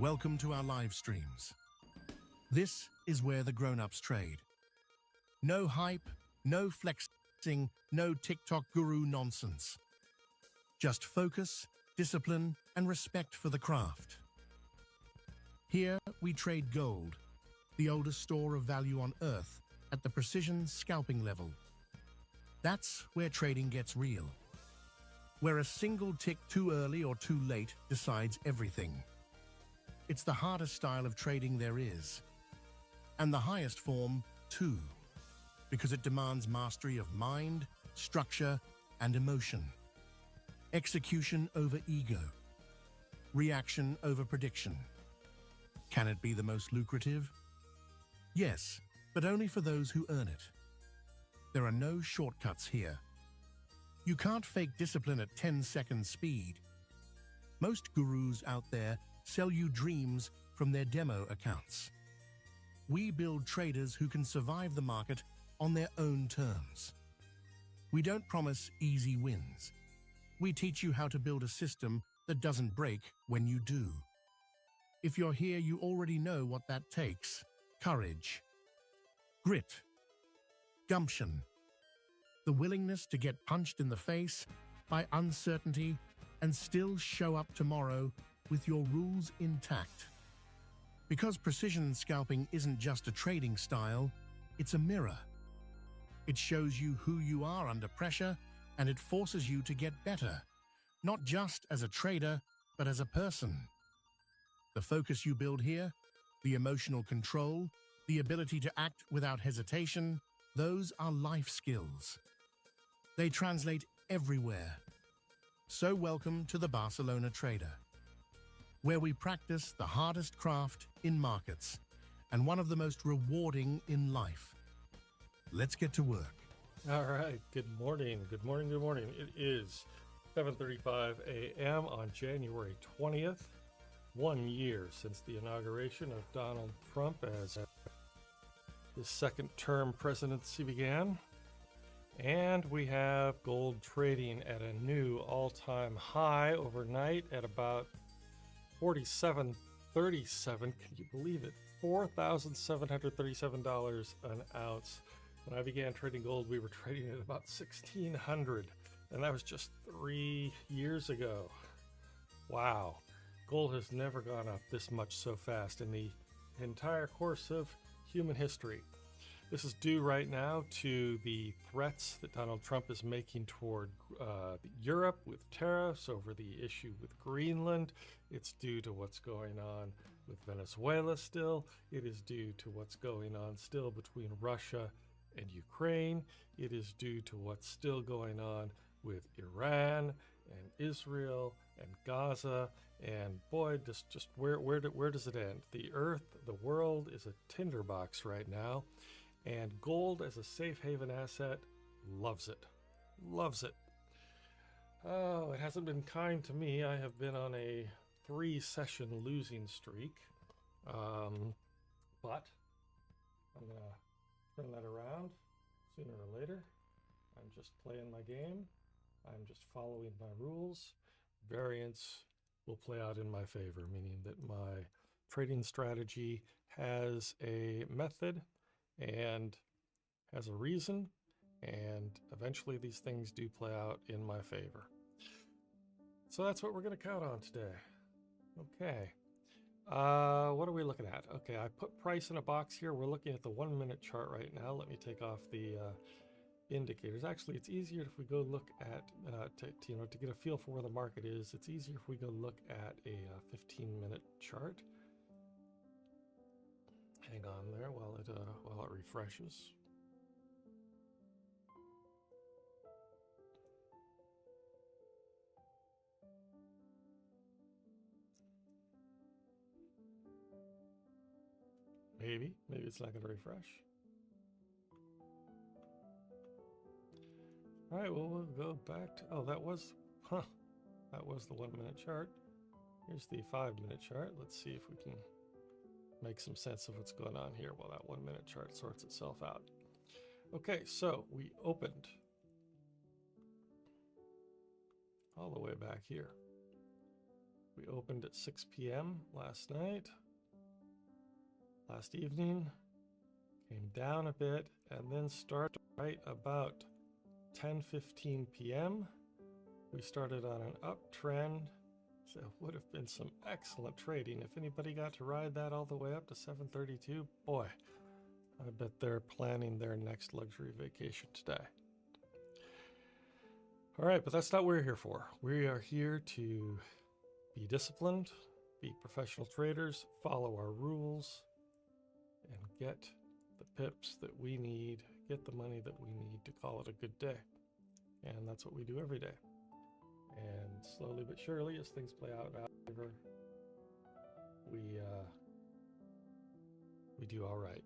Welcome to our live streams. This is where the grown-ups trade. No hype, no flexing, no TikTok guru nonsense. Just focus, discipline, and respect for the craft. Here, we trade gold, the oldest store of value on Earth, at the precision scalping level. That's where trading gets real. Where a single tick too early or too late decides everything. It's the hardest style of trading there is. And the highest form, too, because it demands mastery of mind, structure, and emotion. Execution over ego. Reaction over prediction. Can it be the most lucrative? Yes, but only for those who earn it. There are no shortcuts here. You can't fake discipline at 10-second speed. Most gurus out there sell you dreams from their demo accounts. We build traders who can survive the market on their own terms. We don't promise easy wins. We teach you how to build a system that doesn't break when you do. If you're here, you already know what that takes. Courage, grit, gumption, the willingness to get punched in the face by uncertainty and still show up tomorrow with your rules intact. Because precision scalping isn't just a trading style, it's a mirror. It shows you who you are under pressure, and it forces you to get better, not just as a trader, but as a person. The focus you build here, the emotional control, the ability to act without hesitation, those are life skills. They translate everywhere. So welcome to the Barcelona Trader, where we practice the hardest craft in markets and one of the most rewarding in life. Let's get to work. All right. Good morning. Good morning. Good morning. It is 7:35 a.m. on January 20th, 1 year since the inauguration of Donald Trump as his second-term presidency began. And we have gold trading at a new all-time high overnight at about 47.37. Can you believe it? $4,737 an ounce. When I began trading gold, we were trading at about $1,600, and that was just 3 years ago. Wow. Gold has never gone up this much so fast in the entire course of human history. This is due right now to the threats that Donald Trump is making toward Europe with tariffs over the issue with Greenland. It's due to what's going on with Venezuela still. It is due to what's going on still between Russia and Ukraine. It is due to what's still going on with Iran and Israel and Gaza. And boy, just where does it end? The earth, the world is a tinderbox right now. And gold as a safe haven asset loves it. Loves it. Oh, it hasn't been kind to me. I have been on a 3-session losing streak. But I'm going to turn that around sooner or later. I'm just playing my game. I'm just following my rules. Variance will play out in my favor, meaning that my trading strategy has a method and has a reason, and eventually these things do play out in my favor. So that's what we're going to count on today. Okay. What are we looking at? Okay, I put price in a box here. We're looking at the 1-minute chart right now. Let me take off the indicators. Actually, it's easier if we go look at, to get a feel for where the market is, it's easier if we go look at a 15-minute chart. Hang on there while it refreshes. Maybe it's not going to refresh. All right, well, we'll go back to, that was the 1-minute chart. Here's the 5-minute chart. Let's see if we can make some sense of what's going on here while that 1-minute chart sorts itself out. Okay, so we opened all the way back here. We opened at 6 p.m. last evening, came down a bit, and then started right about 10:15 p.m. We started on an uptrend, so it would have been some excellent trading. If anybody got to ride that all the way up to 732, boy, I bet they're planning their next luxury vacation today. All right, but that's not what we're here for. We are here to be disciplined, be professional traders, follow our rules, and get the pips that we need, get the money that we need to call it a good day. And that's what we do every day. And slowly but surely, as things play out in our favor, we do all right.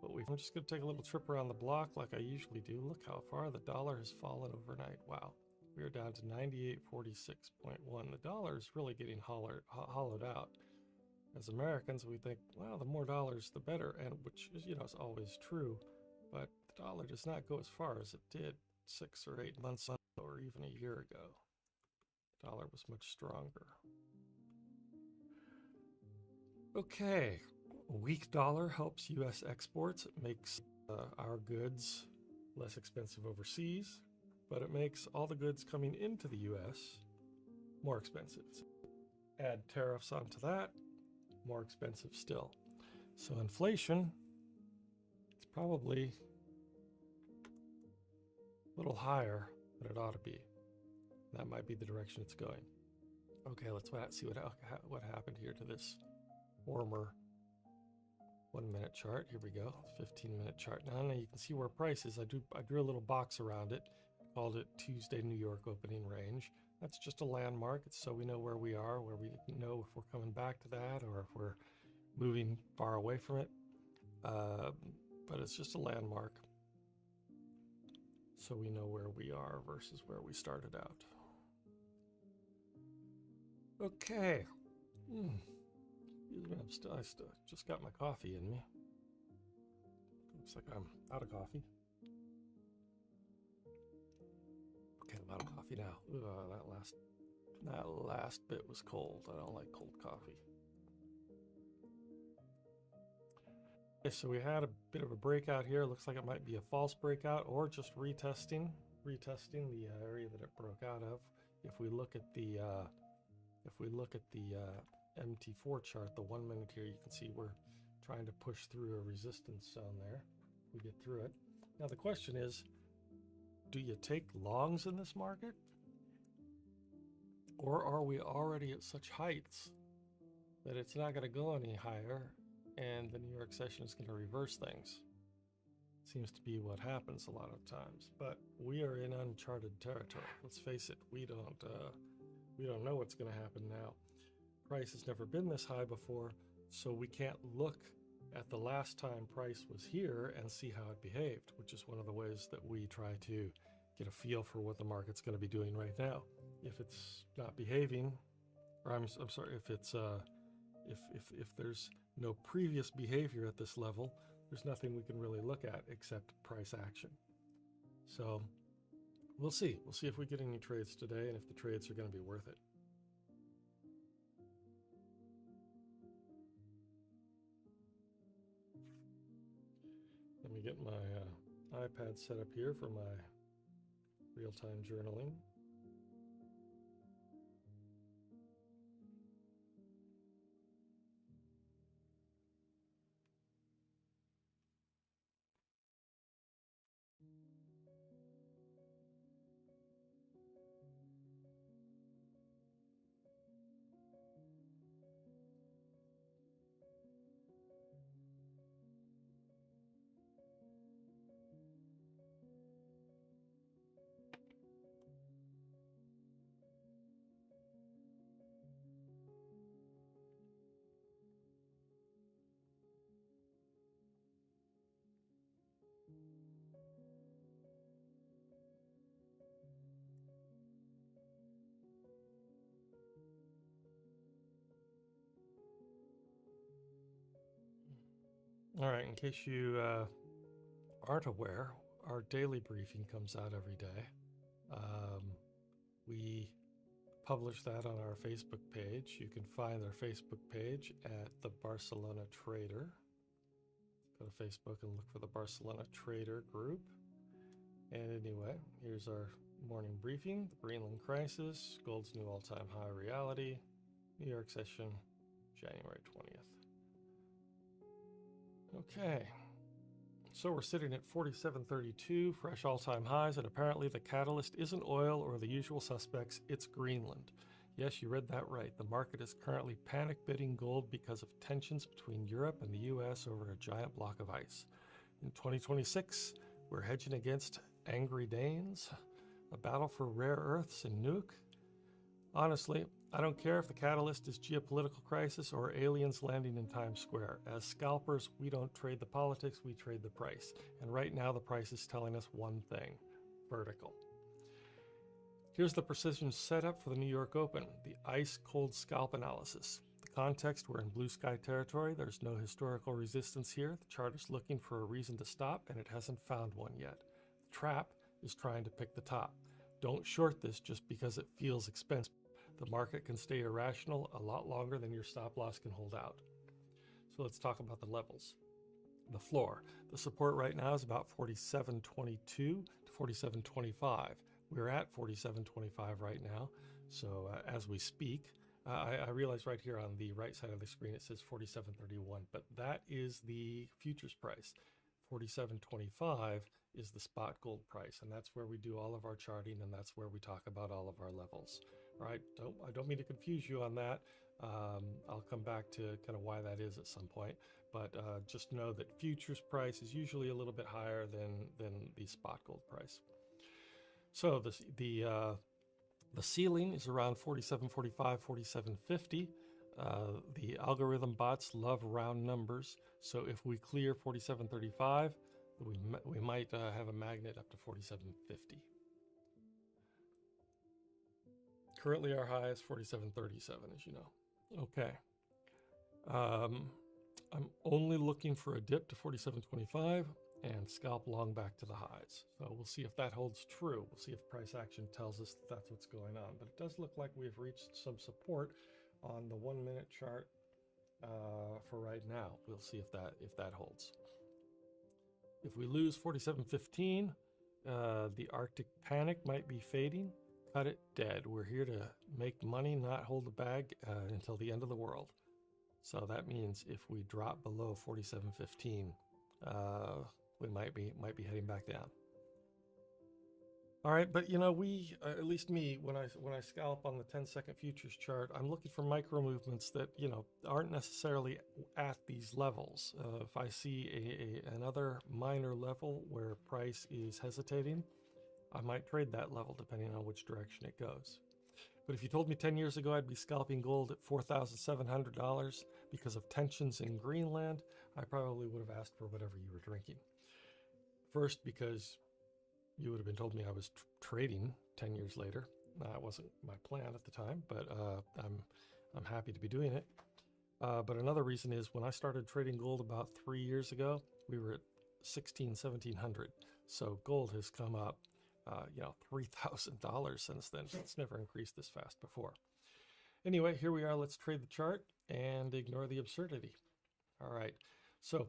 But I'm just going to take a little trip around the block like I usually do. Look how far the dollar has fallen overnight. Wow. We are down to 98.46.1. The dollar is really getting hollowed out. As Americans, we think, well, the more dollars, the better, and which is, is always true. But the dollar does not go as far as it did 6 or 8 months ago, or even a year ago. The dollar was much stronger. Okay. A weak dollar helps U.S. exports. It makes our goods less expensive overseas, but it makes all the goods coming into the U.S. more expensive. So add tariffs onto that, more expensive still. So inflation is probably a little higher than it ought to be. That might be the direction it's going. Okay, let's see what happened here to this former 1-minute chart. Here we go, 15-minute chart. Now you can see where price is. I drew a little box around it, called it Tuesday New York opening range. That's just a landmark. It's so we know where we are, where we know if we're coming back to that or if we're moving far away from it. But it's just a landmark, so we know where we are versus where we started out. Okay. Excuse me, I just got my coffee in me. Looks like I'm out of coffee. Okay, I'm out of coffee now. Ooh, that last bit was cold. I don't like cold coffee. Okay, so we had a bit of a breakout here. It looks like it might be a false breakout or just retesting the area that it broke out of. If we look at the MT4 chart, the 1 minute here, you can see we're trying to push through a resistance zone there. We get through it. Now the question is, do you take longs in this market? Or are we already at such heights that it's not going to go any higher and the New York session is going to reverse things? Seems to be what happens a lot of times. But we are in uncharted territory. Let's face it, we don't know what's going to happen now. Price has never been this high before, so we can't look at the last time price was here and see how it behaved, which is one of the ways that we try to get a feel for what the market's going to be doing right now. If it's not behaving, or I'm sorry, if it's if there's no previous behavior at this level, there's nothing we can really look at except price action. So we'll see. We'll see if we get any trades today and if the trades are going to be worth it. Let me get my iPad set up here for my real-time journaling. All right, in case you aren't aware, our daily briefing comes out every day. We publish that on our Facebook page. You can find our Facebook page at the Barcelona Trader. Go to Facebook and look for the Barcelona Trader group. And anyway, here's our morning briefing. The Greenland crisis, gold's new all-time high reality, New York session, January 20th. Okay, so we're sitting at 47.32, fresh all-time highs, and apparently the catalyst isn't oil or the usual suspects, it's Greenland. Yes, you read that right. The market is currently panic bidding gold because of tensions between Europe and the US over a giant block of ice. In 2026, we're hedging against angry Danes, a battle for rare earths in Nuke. Honestly, I don't care if the catalyst is geopolitical crisis or aliens landing in Times Square. As scalpers, we don't trade the politics, we trade the price. And right now the price is telling us one thing: vertical. Here's the precision setup for the New York Open, the ice cold scalp analysis. The context, we're in blue sky territory, there's no historical resistance here. The chart is looking for a reason to stop and it hasn't found one yet. The trap is trying to pick the top. Don't short this just because it feels expensive. The market can stay irrational a lot longer than your stop loss can hold out. So let's talk about the levels. The floor. The support right now is about 47.22 to 47.25. We're at 47.25 right now. So as we speak, I realize right here on the right side of the screen it says 47.31, but that is the futures price. 47.25 is the spot gold price, and that's where we do all of our charting, and that's where we talk about all of our levels. All right, I don't mean to confuse you on that. I'll come back to kind of why that is at some point, but just know that futures price is usually a little bit higher than the spot gold price. So the ceiling is around 47.45, 47.50. The algorithm bots love round numbers, so if we clear 47.35, we might have a magnet up to 47.50. Currently our high is 47.37, as you know. Okay. I'm only looking for a dip to 47.25 and scalp long back to the highs. So we'll see if that holds true. We'll see if price action tells us that that's what's going on. But it does look like we've reached some support on the 1 minute chart for right now. We'll see if that holds. If we lose 47.15, the Arctic panic might be fading. Cut it dead. We're here to make money, not hold the bag until the end of the world. So that means if we drop below 47.15, we might be heading back down. All right, but you know, we, at least me, when I scalp on the 10-second futures chart, I'm looking for micro movements that, you know, aren't necessarily at these levels. If I see another minor level where price is hesitating, I might trade that level depending on which direction it goes. But if you told me 10 years ago I'd be scalping gold at $4,700 because of tensions in Greenland, I probably would have asked for whatever you were drinking. First, because you would have been told me I was trading 10 years later. That wasn't my plan at the time, but I'm happy to be doing it. But another reason is when I started trading gold about 3 years ago, we were at $1,700. So gold has come up, $3,000 since then. It's never increased this fast before. Anyway, here we are. Let's trade the chart and ignore the absurdity. All right. So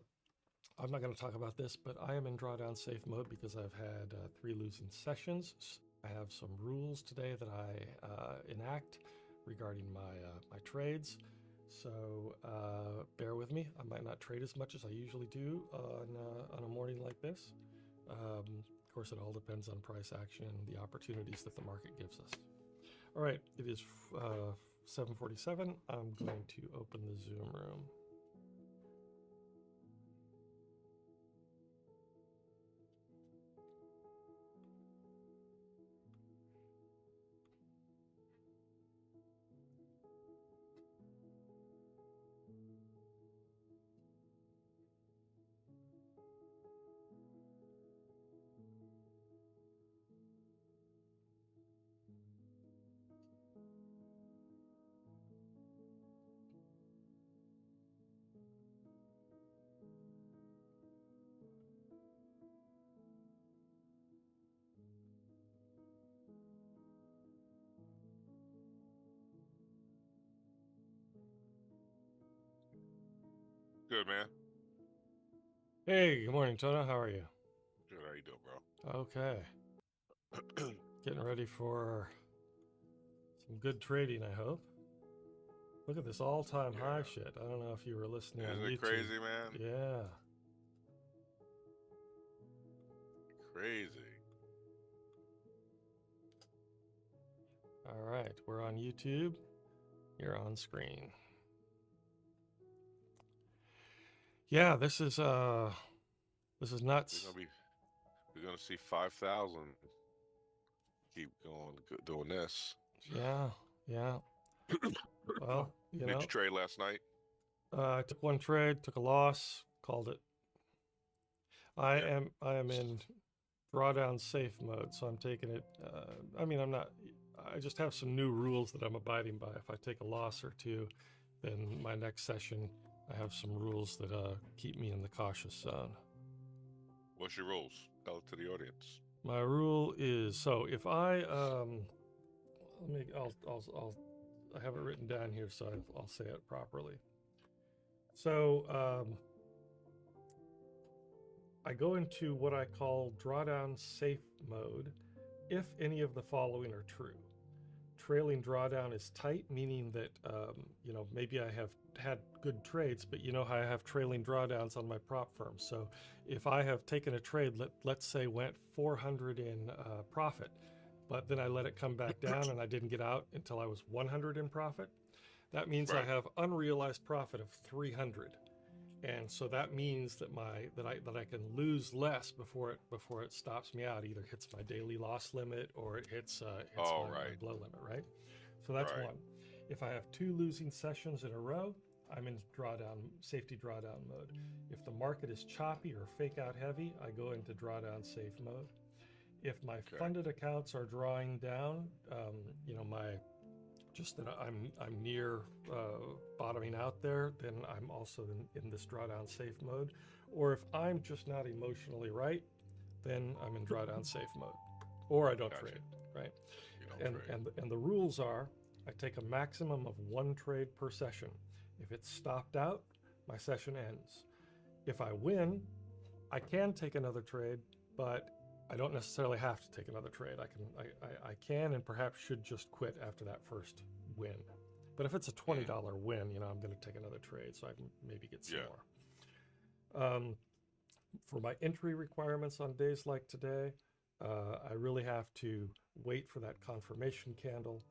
I'm not going to talk about this, but I am in drawdown safe mode because I've had 3 losing sessions. I have some rules today that I enact regarding my trades. So bear with me. I might not trade as much as I usually do on a morning like this. Of course, it all depends on price action and the opportunities that the market gives us. All right, it is 7:47. I'm going to open the Zoom room. Good, man. Hey, good morning, Tono. How are you? Good. How you doing, bro? Okay. Getting ready for some good trading, I hope. Look at this all-time high shit. I don't know if you were listening on Isn't YouTube. it crazy, man? Yeah. Crazy. All right, we're on YouTube. You're on screen. Yeah, this is nuts. We're gonna see 5,000. Keep going, doing this. Yeah. Well, you Did know, you trade last night? I took one trade, took a loss, called it. I Yeah. am in drawdown safe mode, so I'm taking it. I'm not. I just have some new rules that I'm abiding by. If I take a loss or two, then my next session, I have some rules that keep me in the cautious zone. What's your rules? Tell it to the audience. My rule is so if I I have it written down here, so I'll say it properly. So I go into what I call drawdown safe mode if any of the following are true. Trailing drawdown is tight, meaning that maybe I have had good trades, but you know how I have trailing drawdowns on my prop firm. So if I have taken a trade, let's say went 400 in profit, but then I let it come back down and I didn't get out until I was 100 in profit, that means I have unrealized profit of 300. And so that means that I can lose less before it stops me out. Either hits my daily loss limit or it hits my blow limit, right? So that's one. If I have two losing sessions in a row, I'm in safety drawdown mode. If the market is choppy or fake out heavy, I go into drawdown safe mode. If my funded accounts are drawing down, I'm near bottoming out there, then I'm also in this drawdown safe mode. Or if I'm just not emotionally right, then I'm in drawdown safe mode, or I don't trade, right? And the rules are, I take a maximum of one trade per session. If it's stopped out, my session ends. If I win, I can take another trade, but I don't necessarily have to take another trade. I can and perhaps should just quit after that first win. But if it's a $20 win, I'm going to take another trade, so I can maybe get some more. For my entry requirements on days like today, I really have to wait for that confirmation candle.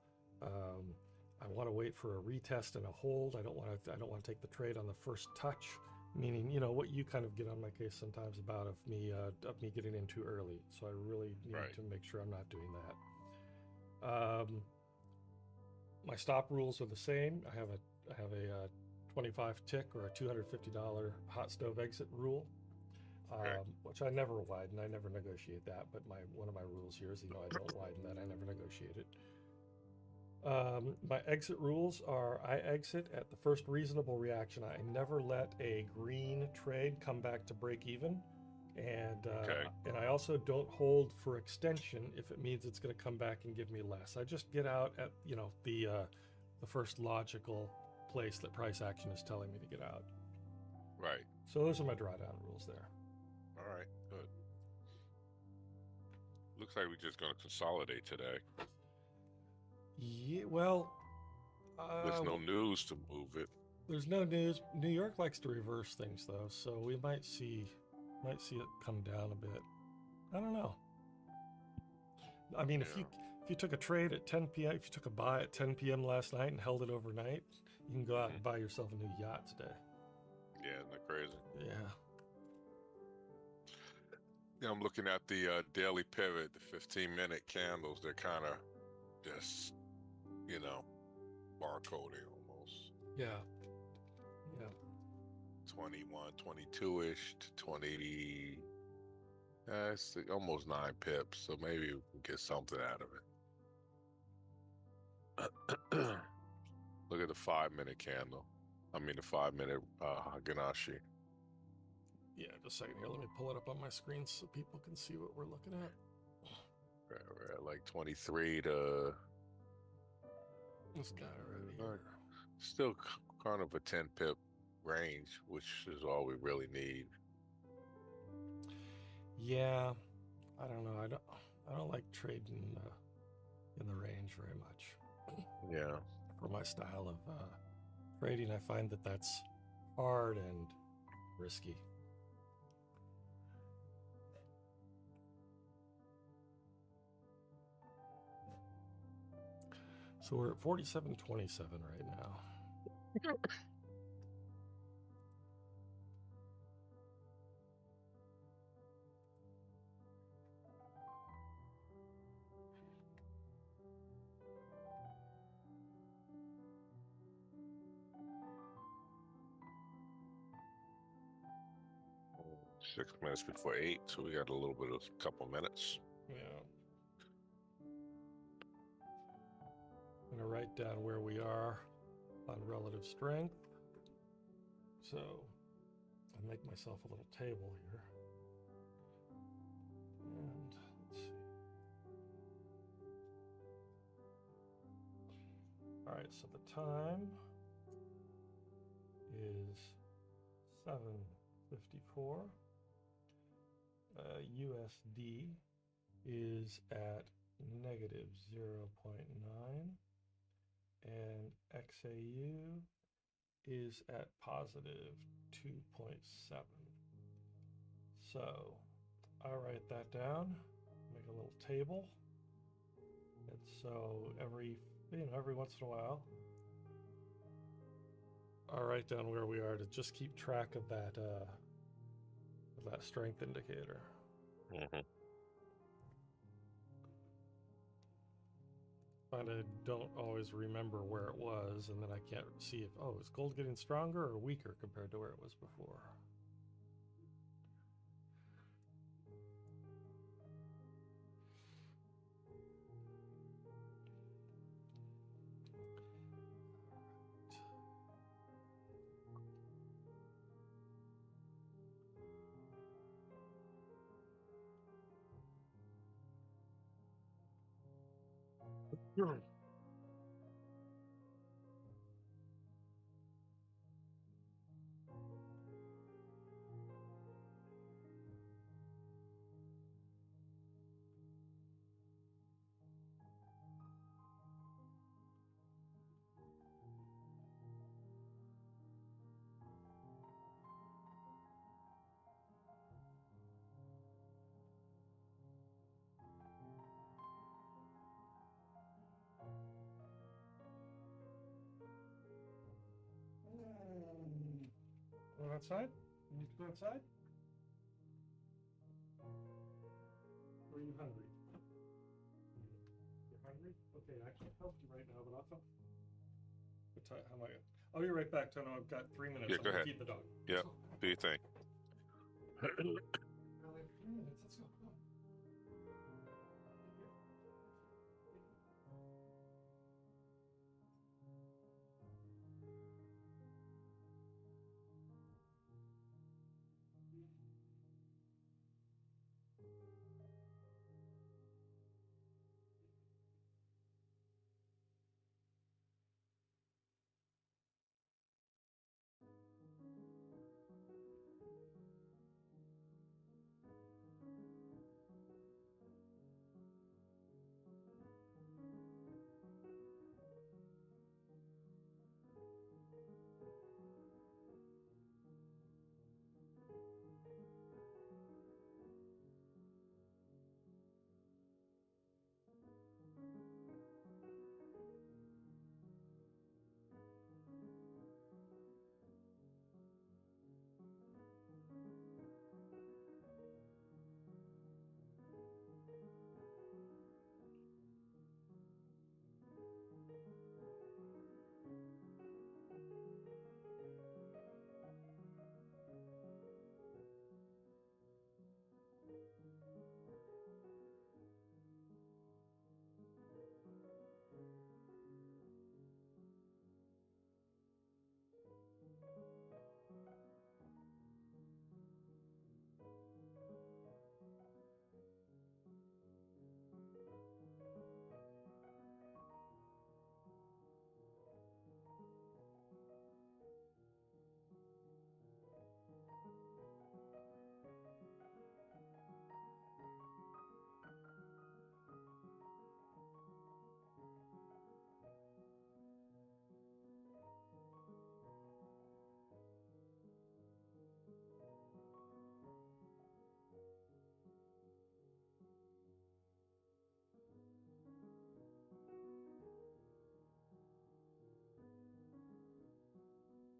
I want to wait for a retest and a hold. I don't want to take the trade on the first touch. Meaning, what you kind of get on my case sometimes about of me getting in too early. So I really need to make sure I'm not doing that. My stop rules are the same. I have a 25 tick or a $250 hot stove exit rule, which I never widen. I never negotiate that. But one of my rules here is, I don't widen that. I never negotiate it. My exit rules are I exit at the first reasonable reaction. I never let a green trade come back to break even. And I also don't hold for extension if it means it's going to come back and give me less. I just get out at the first logical place that price action is telling me to get out. Right. So those are my drawdown rules there. All right, good. Looks like we're just going to consolidate today. Yeah, well, there's no news to move it. There's no news. New York likes to reverse things, though, so we might see it come down a bit. I don't know. I mean, if you took a trade at 10 p.m., if you took a buy at 10 p.m. last night and held it overnight, you can go out and buy yourself a new yacht today. Yeah, isn't that crazy? Yeah. Yeah, I'm looking at the daily pivot, the 15-minute candles. They're kind of just, barcoding almost. Yeah. 21, 22-ish to 20. It's almost 9 pips, so maybe we can get something out of it. Look at the 5-minute candle. I mean the 5-minute Haganashi. Yeah, just a second here. Let me pull it up on my screen so people can see what we're looking at. We're at like 23 to... This guy right here. Still kind of a 10 pip range, which is all we really need. Yeah, I don't know. I don't like trading in the range very much. Yeah. For my style of trading, I find that that's hard and risky. So we're at 47.27 right now. 6 minutes before 8, so we got a little bit of a couple minutes. Yeah. I'm going to write down where we are on relative strength. So I'll make myself a little table here. And let's see. All right, so the time is 7:54. USD is at negative 0.9, and XAU is at positive 2.7. So I write that down, make a little table, and so every once in a while, I'll write down where we are to just keep track of that strength indicator. Mm-hmm. And I don't always remember where it was, and then I can't see if, is gold getting stronger or weaker compared to where it was before? Going outside? You need to go outside? Or are you hungry? You're hungry? Okay, I can't help you right now, but I'll come. What time? How am I? I'll be right back, Tono. I've got 3 minutes. Yeah, I'm go gonna ahead. feed the dog. Yeah, do your thing. I have 3 minutes. Let's go. Come on.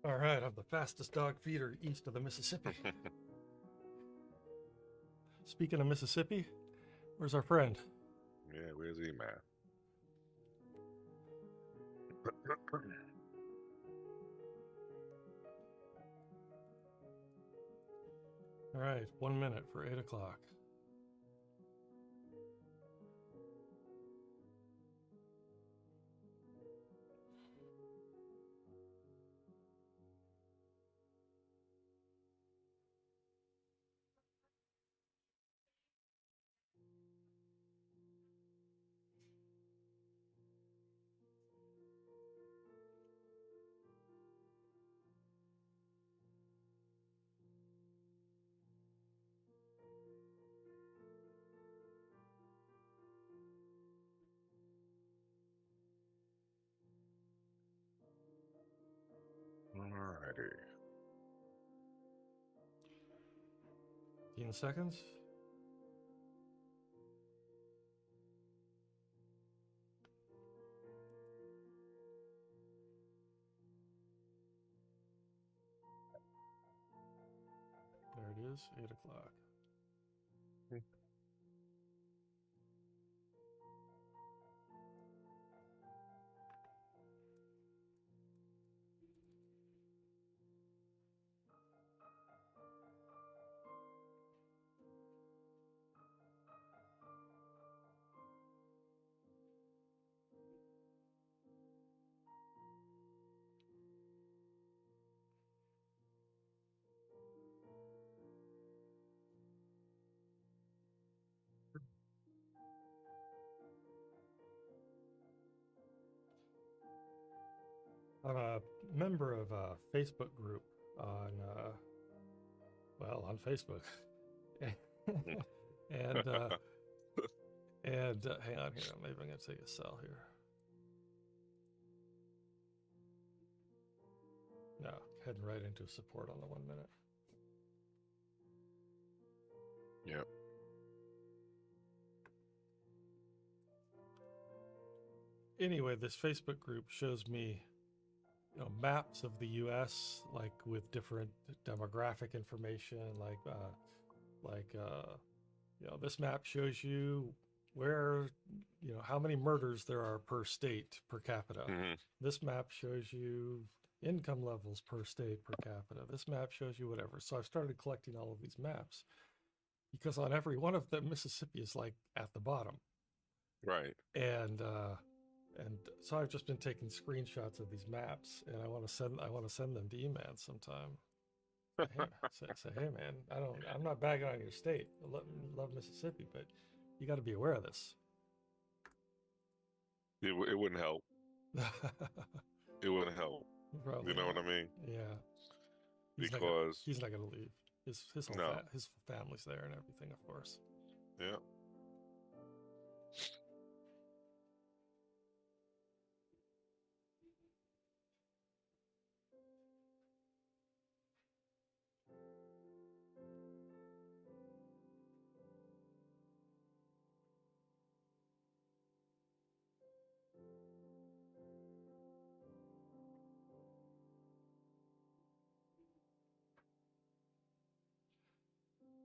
All right, I'm the fastest dog feeder east of the Mississippi. Speaking of Mississippi, where's our friend? Yeah, where's he, man? All right, 1 minute for 8 o'clock. Alrighty. 15 seconds. There it is, 8 o'clock. I'm a member of a Facebook group on, on Facebook. and hang on here, maybe I'm going to take a cell here. No, heading right into support on the 1 minute. Yep. Anyway, this Facebook group shows me, maps of the U.S. like with different demographic information, this map shows you where, how many murders there are per state per capita. Mm-hmm. This map shows you income levels per state per capita. This map shows you whatever. So I've started collecting all of these maps because on every one of them, Mississippi is like at the bottom. Right. And so I've just been taking screenshots of these maps, and I want to send them to E-Man sometime. Say, hey man, I'm not bagging on your state. I love Mississippi, but you got to be aware of this. It wouldn't help. It wouldn't help. Probably You know not. what I mean? Yeah. Because he's not going to leave. His no. His family's there and everything, of course. Yeah.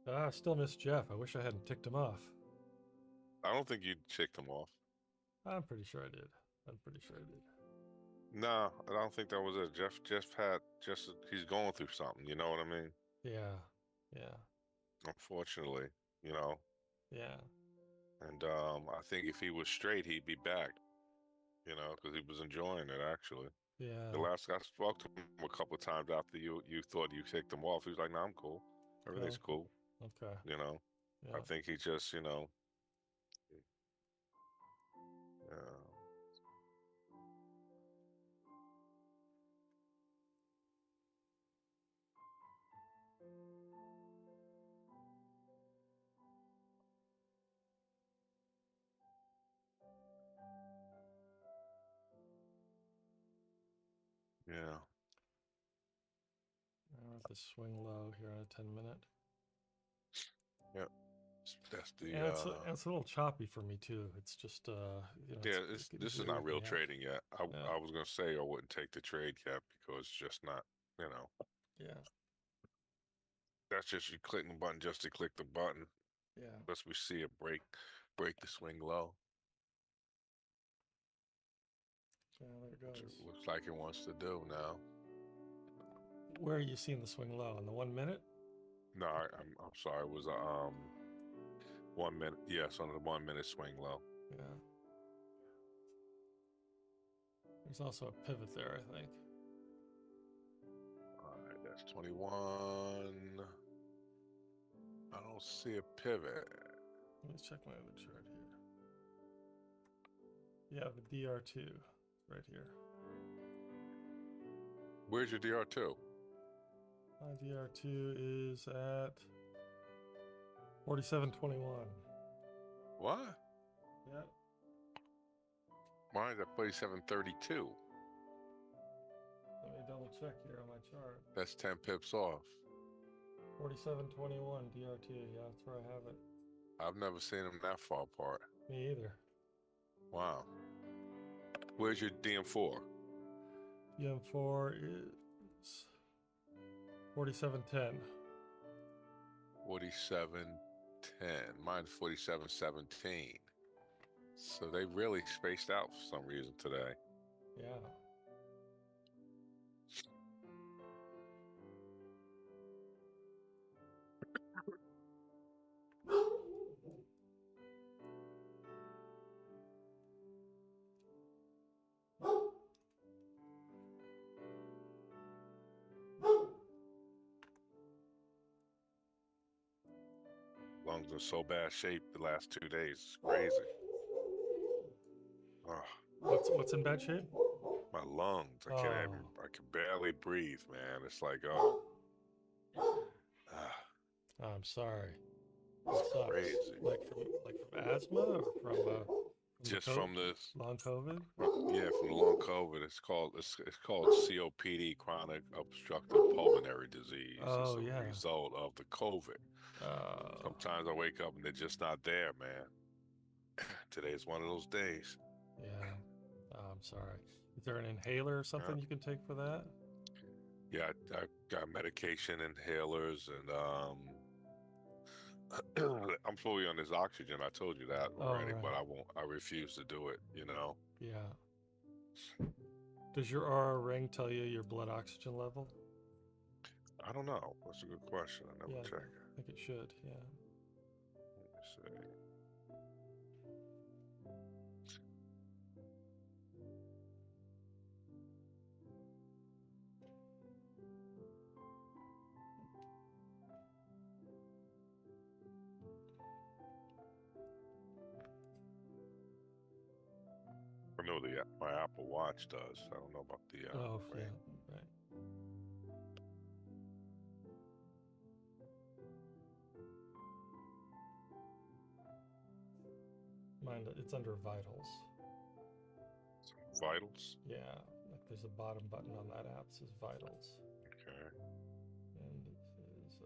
I still miss Jeff. I wish I hadn't ticked him off. I don't think you ticked him off. I'm pretty sure I did. No, I don't think that was it. Jeff he's going through something, you know what I mean? Yeah. Unfortunately, Yeah. And I think if he was straight, he'd be back, because he was enjoying it actually. Yeah. The last I spoke to him a couple of times after you thought you kicked him off, he was like, "No, I'm cool. Everything's cool." Okay. Yeah. I think he just, yeah. Yeah. I'll have to swing low here in a 10-minute. Yep. That's the. And it's a little choppy for me too. It's just this is not real trading yet. I was gonna say I wouldn't take the trade yet because it's just not. You know, Yeah. that's just you clicking the button just to click the button. Yeah. Unless we see it break the swing low, Yeah, there it which it goes. looks like it wants to do now. Where are you seeing the swing low? In the 1 minute? No, I'm sorry. It was a 1 minute. Yes, on the 1 minute swing low. Yeah. There's also a pivot there, I think. All right, that's 21. I don't see a pivot. Let me check my other chart here. Yeah, the DR2 right here. Where's your DR2? My DR2 is at 47.21. What? Yep. Mine's at 47.32. Let me double check here on my chart. That's 10 pips off. 47.21 DR2. Yeah, that's where I have it. I've never seen them that far apart. Me either. Wow. Where's your DM4? DM4 is 47.10. 47.10. Mine's 47.17. So they really spaced out for some reason today. Yeah. Lungs are so bad shape the last 2 days. It's crazy. Oh, What's in bad shape? my lungs. I can barely breathe, man. It's like, I'm sorry. it's It sucks. crazy. Like from asthma or from Just from this long COVID? Yeah, from the long COVID. It's called COPD, chronic obstructive pulmonary disease. Oh, It's yeah. a result of the COVID. Sometimes I wake up and they're just not there, man. Today's one of those days. Yeah. I'm sorry. Is there an inhaler or something you can take for that? Yeah, I got medication, inhalers, and I'm fully on this oxygen. I told you that already, right. but I refuse to do it, you know? Yeah. Does your aura ring tell you your blood oxygen level? I don't know. That's a good question. I never check it. I think it should, yeah. Let me see. I know my Apple Watch does. I don't know about the Yeah, ring. right. Mine, it's under vitals. Vitals? Yeah, like there's a bottom button on that app that says vitals. Okay. And it says,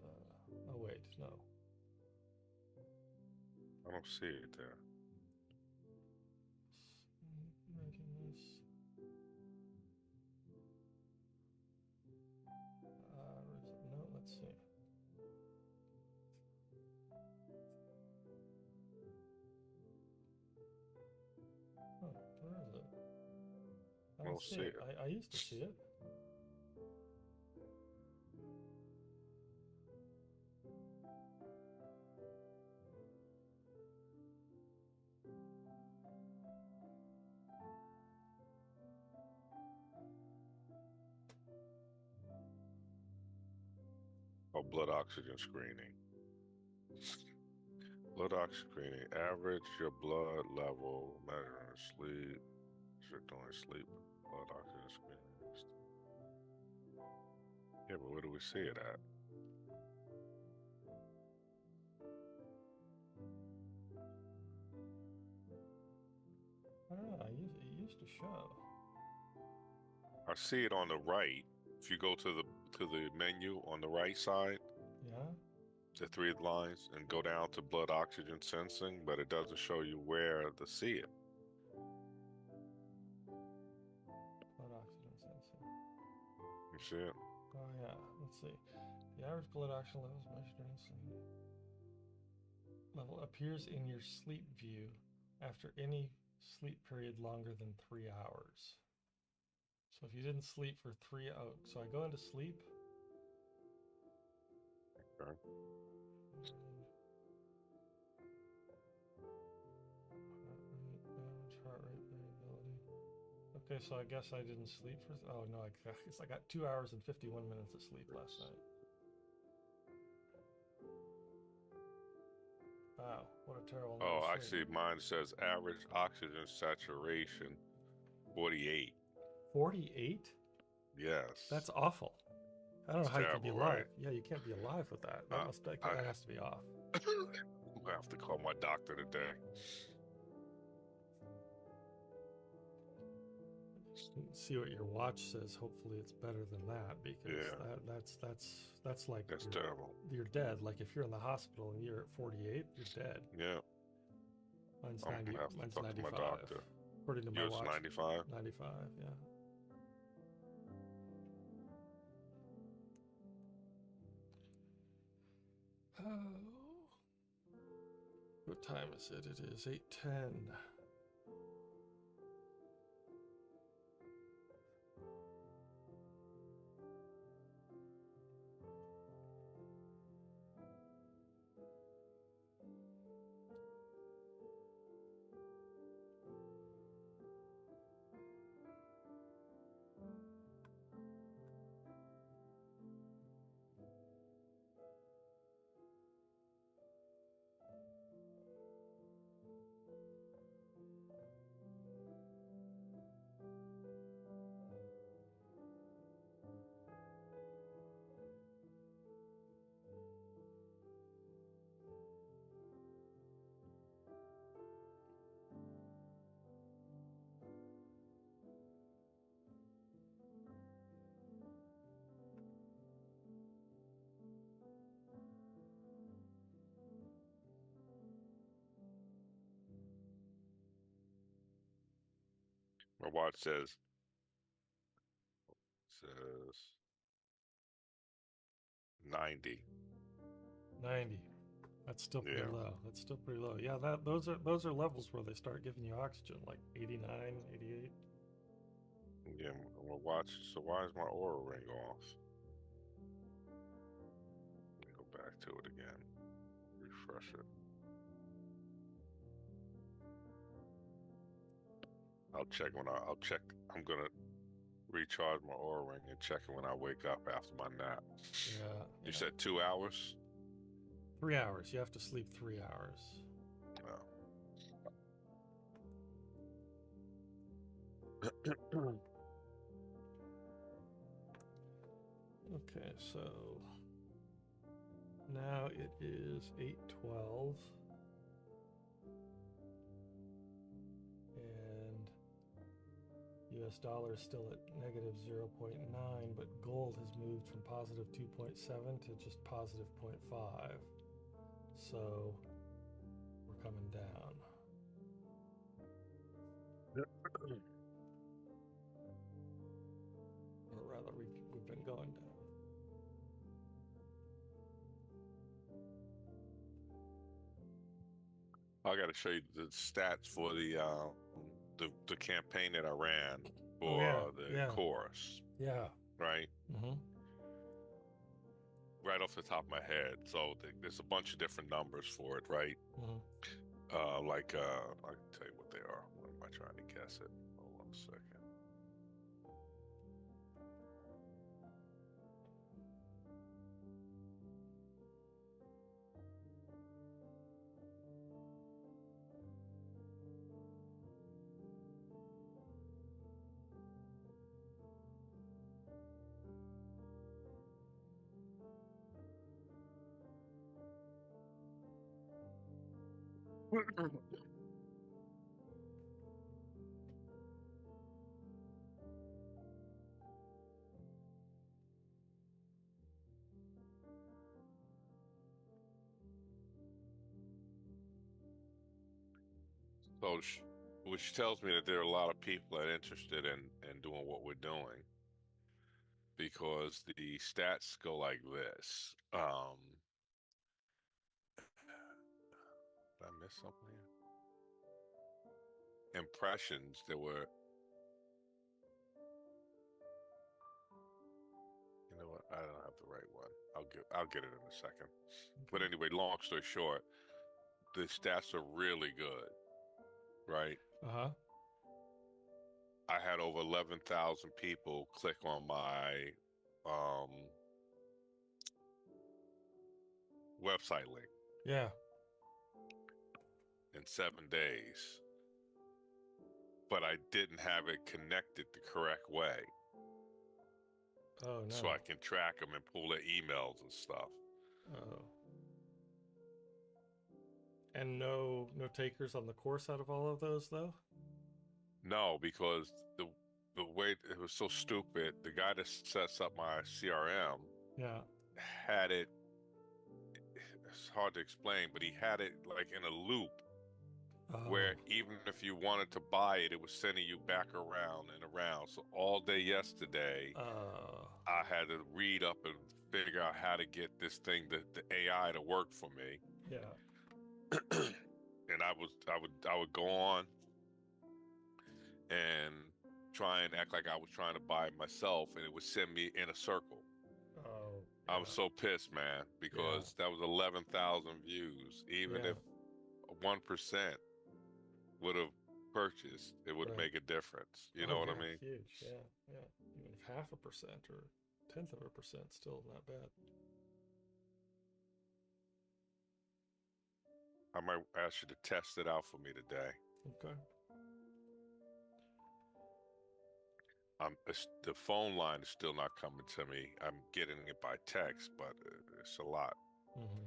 oh wait, no. I don't see it there. Readiness. No, let's see. Oh, where is it? I don't see it. I used to see it. Oh, blood oxygen screening. Blood oxygen screening. Average your blood level, measuring sleep. You're doing sleep. Blood oxygen screening. Yeah, but where do we see it at? I don't know. It used to show. I see it on the right. If you go to the menu on the right side, Yeah. the 3 lines, and go down to blood oxygen sensing, but it doesn't show you where to see it. Blood oxygen sensing. You see it? Oh yeah, let's see. The average blood oxygen level is measured during sleep. Level appears in your sleep view after any sleep period longer than 3 hours. So if you didn't sleep for 3 hours, so I go into sleep. Okay. Heart rate variability. Okay, so I guess I didn't sleep for. Oh no, I guess I got 2 hours and 51 minutes of sleep last night. Wow, what a terrible night Oh, of sleep. actually, mine says average oxygen saturation 48. 48? Yes. That's awful. I don't know It's how you can be terrible, alive. right? Yeah, you can't be alive with that. That I has to be off. I'm gonna have to call my doctor today. See what your watch says. Hopefully, it's better than that, because Yeah. that's like That's terrible. you're dead. Like if you're in the hospital and you're at 48, you're dead. Yeah. Mine's I'm 90. gonna have to Mine's talk 95. to my doctor. According to my Yours watch, 95? 95. Yeah. Oh. What time is it? It is 8:10. My watch says 90. 90. That's still pretty Yeah. low. That's still pretty low. Yeah, those are levels where they start giving you oxygen, like 89, 88. Yeah, my watch. So why is my aura ring off? Let me go back to it again. Refresh it. I'll check. I'm gonna recharge my aura ring and check it when I wake up after my nap. Yeah. You said 2 hours? 3 hours. You have to sleep 3 hours. Oh. Okay, so now it is 8:12, and US dollar is still at negative 0.9, but gold has moved from positive 2.7 to just positive 0.5. So we're coming down. Or rather, we've been going down. I got to show you the stats for the campaign that I ran for the course, Yeah. right? Mm-hmm. Right off the top of my head. So there's a bunch of different numbers for it, right? Mm-hmm. I can tell you what they are. What am I trying to guess it? Hold on a second. So, which tells me that there are a lot of people that are interested in doing what we're doing. because the stats go like this. Did I miss something here? Impressions. There were. You know what? I don't have the right one. I'll get it in a second. But anyway, long story short, the stats are really good, right? Uh-huh. I had over 11,000 people click on my um, website link Yeah. in 7 days, but I didn't have it connected the correct way, Oh so no. I can track them and pull their emails and stuff. Oh. And no takers on the course out of all of those though? No, because the way it was so stupid. The guy that sets up my CRM Yeah. had it. It's hard to explain, but he had it like in a loop Oh. where even if you wanted to buy it, it was sending you back around and around. So all day yesterday, Oh. I had to read up and figure out how to get this thing, the AI, to work for me. Yeah. And I would go on and try and act like I was trying to buy it myself, and it would send me in a circle. Oh. I was Yeah. so pissed, man, Yeah. because that was 11,000 views. Even Yeah. if 1% would have purchased, it would Right. make a difference. You Oh know what I yeah, mean? huge. Yeah. Yeah. Even if 0.5% or 0.1% still not bad. I might ask you to test it out for me today. Okay. The phone line is still not coming to me. I'm getting it by text, but it's a lot. Mm-hmm.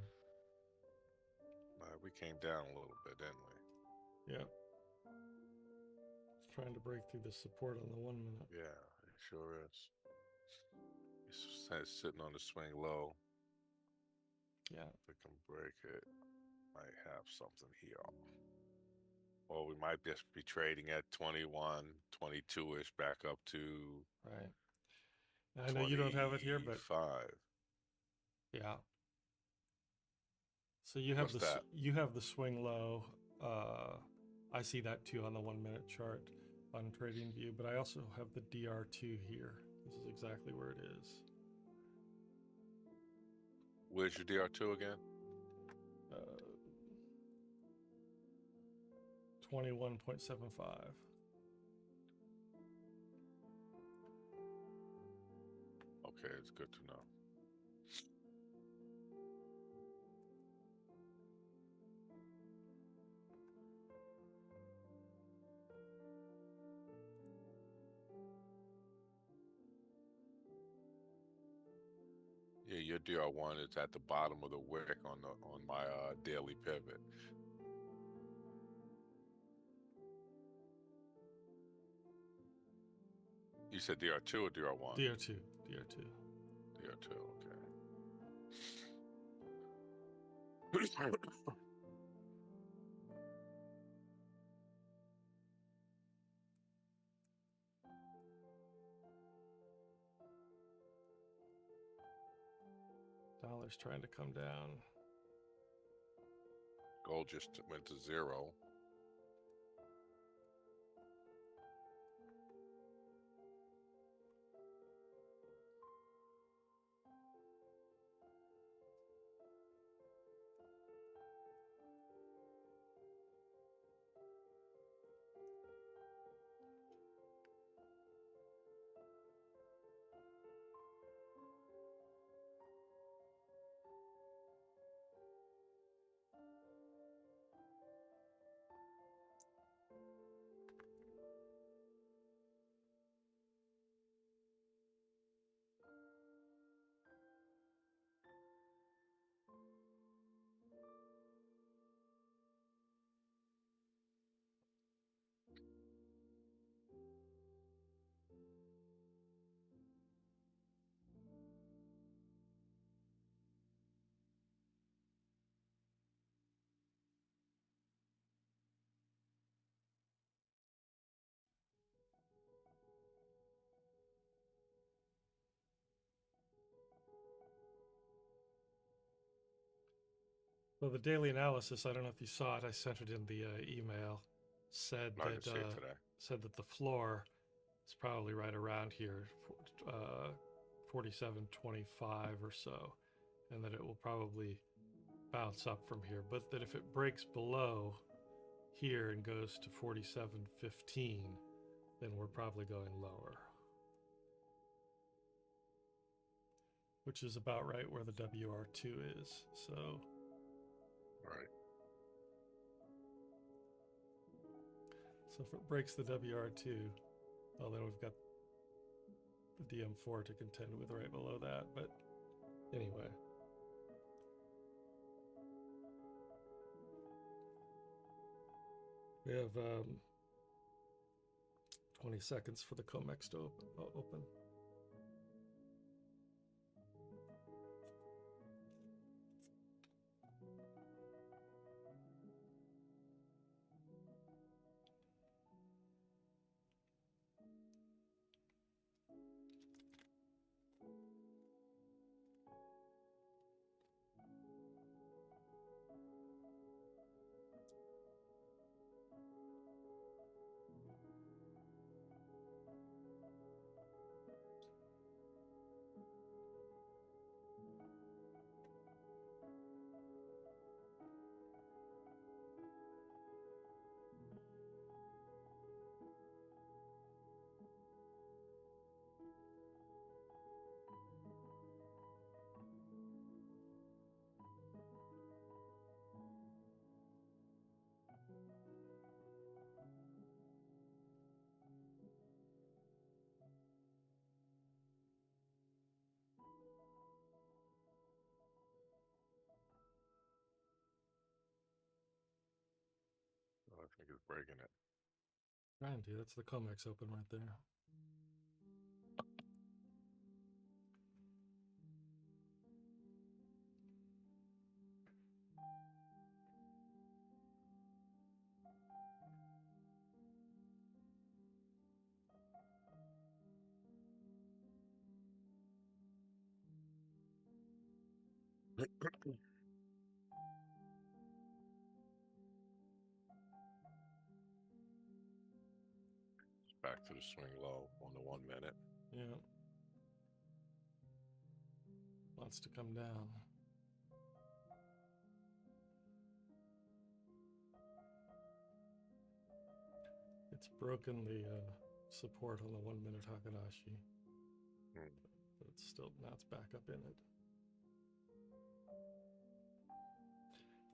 We came down a little bit, didn't we? Yeah. It's trying to break through the support on the 1 minute. Yeah, it sure is. It's sitting on the swing low. Yeah. If it can break it, might have something here. Or we might just be trading at 21, 22-ish back up to Right. And I know you don't have it here, but 25. yeah. So you have What's the that? swing low. I see that too on the 1 minute chart on TradingView, but I also have the DR2 here. This is exactly where it is. Where's your DR2 again? 21.75. Okay, it's good to know. Yeah, your DR1 is at the bottom of the wick on my daily pivot. You said DR2 or DR1? DR2. DR2. DR2, okay. Dollar's trying to come down. Gold just went to 0. Well, the daily analysis, I don't know if you saw it, I sent it in the email, said I didn't see it today. that the floor is probably right around here, 47.25 or so, and that it will probably bounce up from here, but that if it breaks below here and goes to 47.15, then we're probably going lower, which is about right where the WR2 is. So Right. so if it breaks the WR2, well, then we've got the DM4 to contend with right below that. But anyway, we have 20 seconds for the COMEX to open. I think it's breaking it. Trying to. That's the COMEX open right there. Back to the swing low on the 1 minute. Yeah. Wants to come down. It's broken the support on the 1 minute Hakanashi. But it's still, now it's back up in it.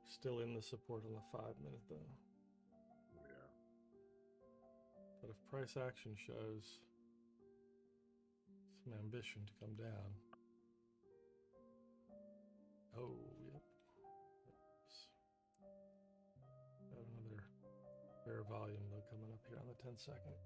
Still in the support on the 5 minute though. Yeah. But if price action shows some ambition to come down. Oh, yep. Got another fair volume though coming up here on the 10-second.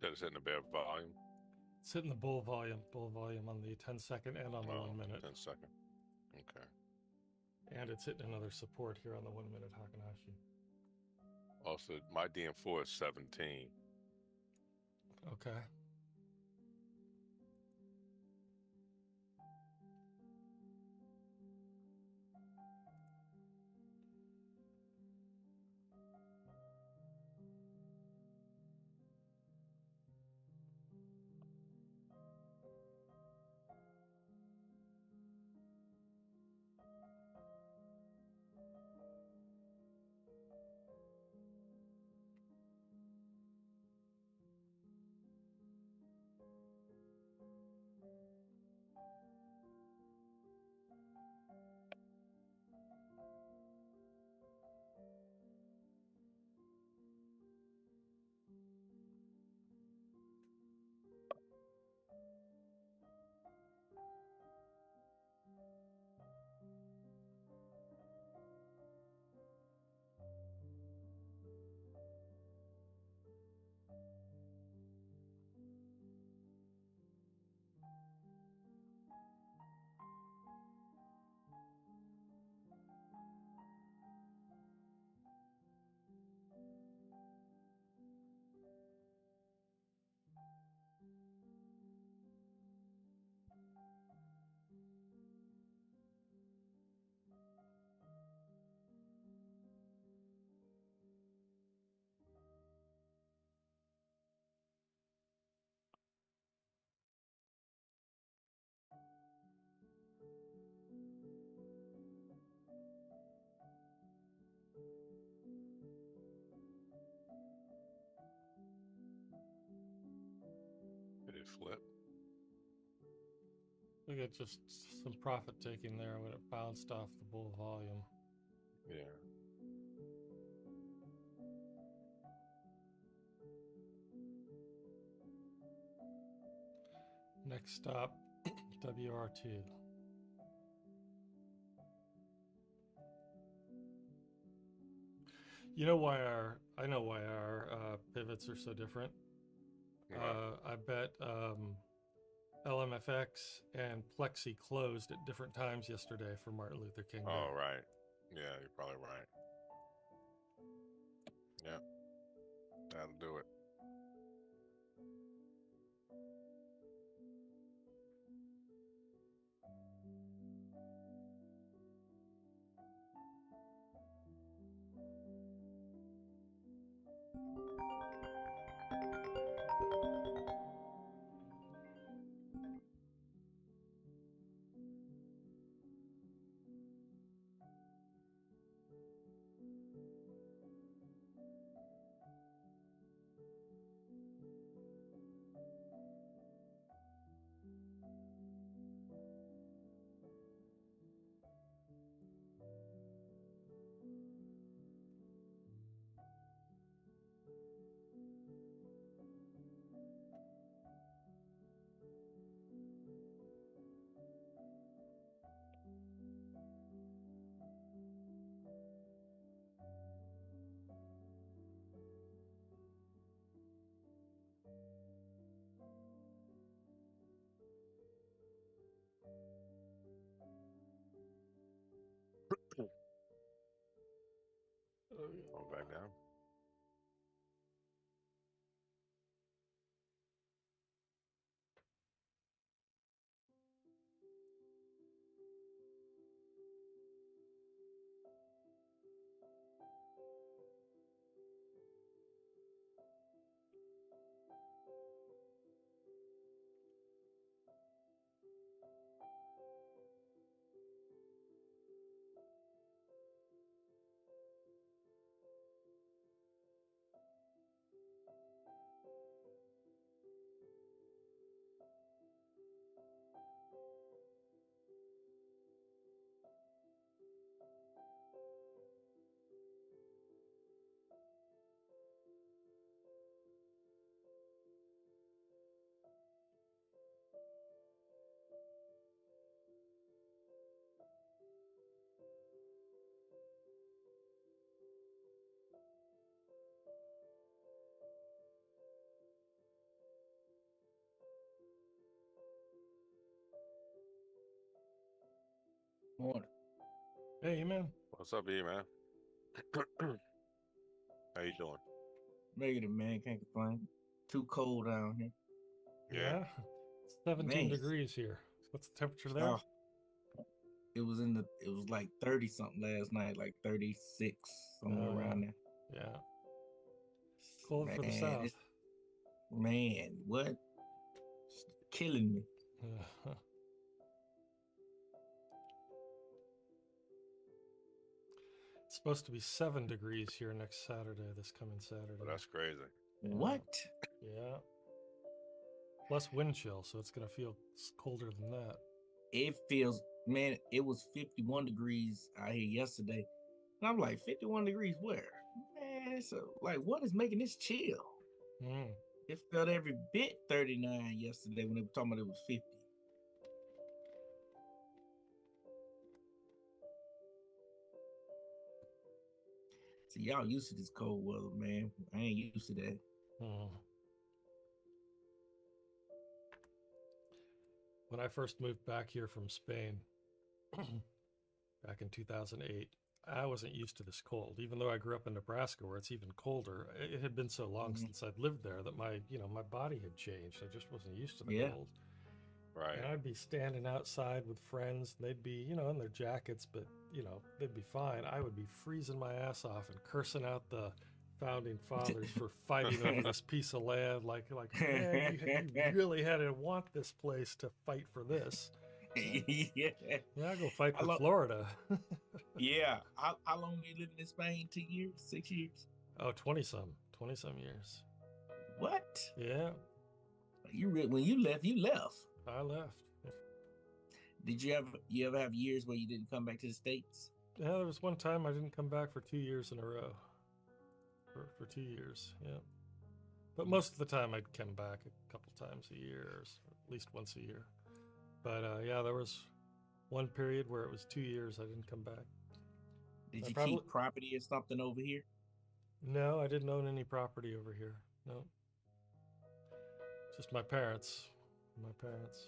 That is hitting the bear volume. It's hitting the bull volume on the 10-second and on the 1 minute. 10 second. Okay. And it's hitting another support here on the 1 minute Hakanashi. Also, my DM4 is 17. Okay. flip. Look at just some profit taking there when it bounced off the bull volume. Yeah. Next stop, WR2. You know why I know why our pivots are so different. I bet LMFX and Plexi closed at different times yesterday for Martin Luther King Day. Oh, right. Yeah, you're probably right. Yeah, that'll do it. Going back down. Morning. Hey, man. What's up, E, man? How you doing? Negative, man. Can't complain. Too cold down here. Yeah. It's 17 Man. degrees here. What's the temperature there? Oh, it was like 30 something last night, like 36, somewhere around there. Yeah. Cold for the Man, south. Man, what? It's killing me. It's supposed to be 7 degrees here next Saturday, this coming Saturday. Oh, that's crazy. Yeah. What? Yeah. Plus wind chill, so it's going to feel colder than that. It feels, man, it was 51 degrees out here yesterday. And I'm like, 51 degrees where? Man, it's like, what is making this chill? It felt every bit 39 yesterday when they were talking about it was 50. See, y'all used to this cold weather, man. I ain't used to that. When I first moved back here from Spain, back in 2008, I wasn't used to this cold. Even though I grew up in Nebraska, where it's even colder, it had been so long since I'd lived there that my body had changed. I just wasn't used to the cold. Right. And I'd be standing outside with friends, and they'd be, in their jackets, but, they'd be fine. I would be freezing my ass off and cursing out the founding fathers for fighting over this piece of land. Like, man, you really had to want this place to fight for this. Yeah, I'll go fight for Florida. Yeah. How long you living in Spain? 2 years? 6 years? Oh, 20 some years. What? Yeah. When you left, you left. I left. Did you ever have years where you didn't come back to the States? Yeah, there was one time I didn't come back for 2 years in a row. For 2 years, yeah. But most of the time I'd come back a couple times a year, or at least once a year. But yeah, there was one period where it was 2 years I didn't come back. Did you keep property or something over here? No, I didn't own any property over here. No. Just my parents. My parents.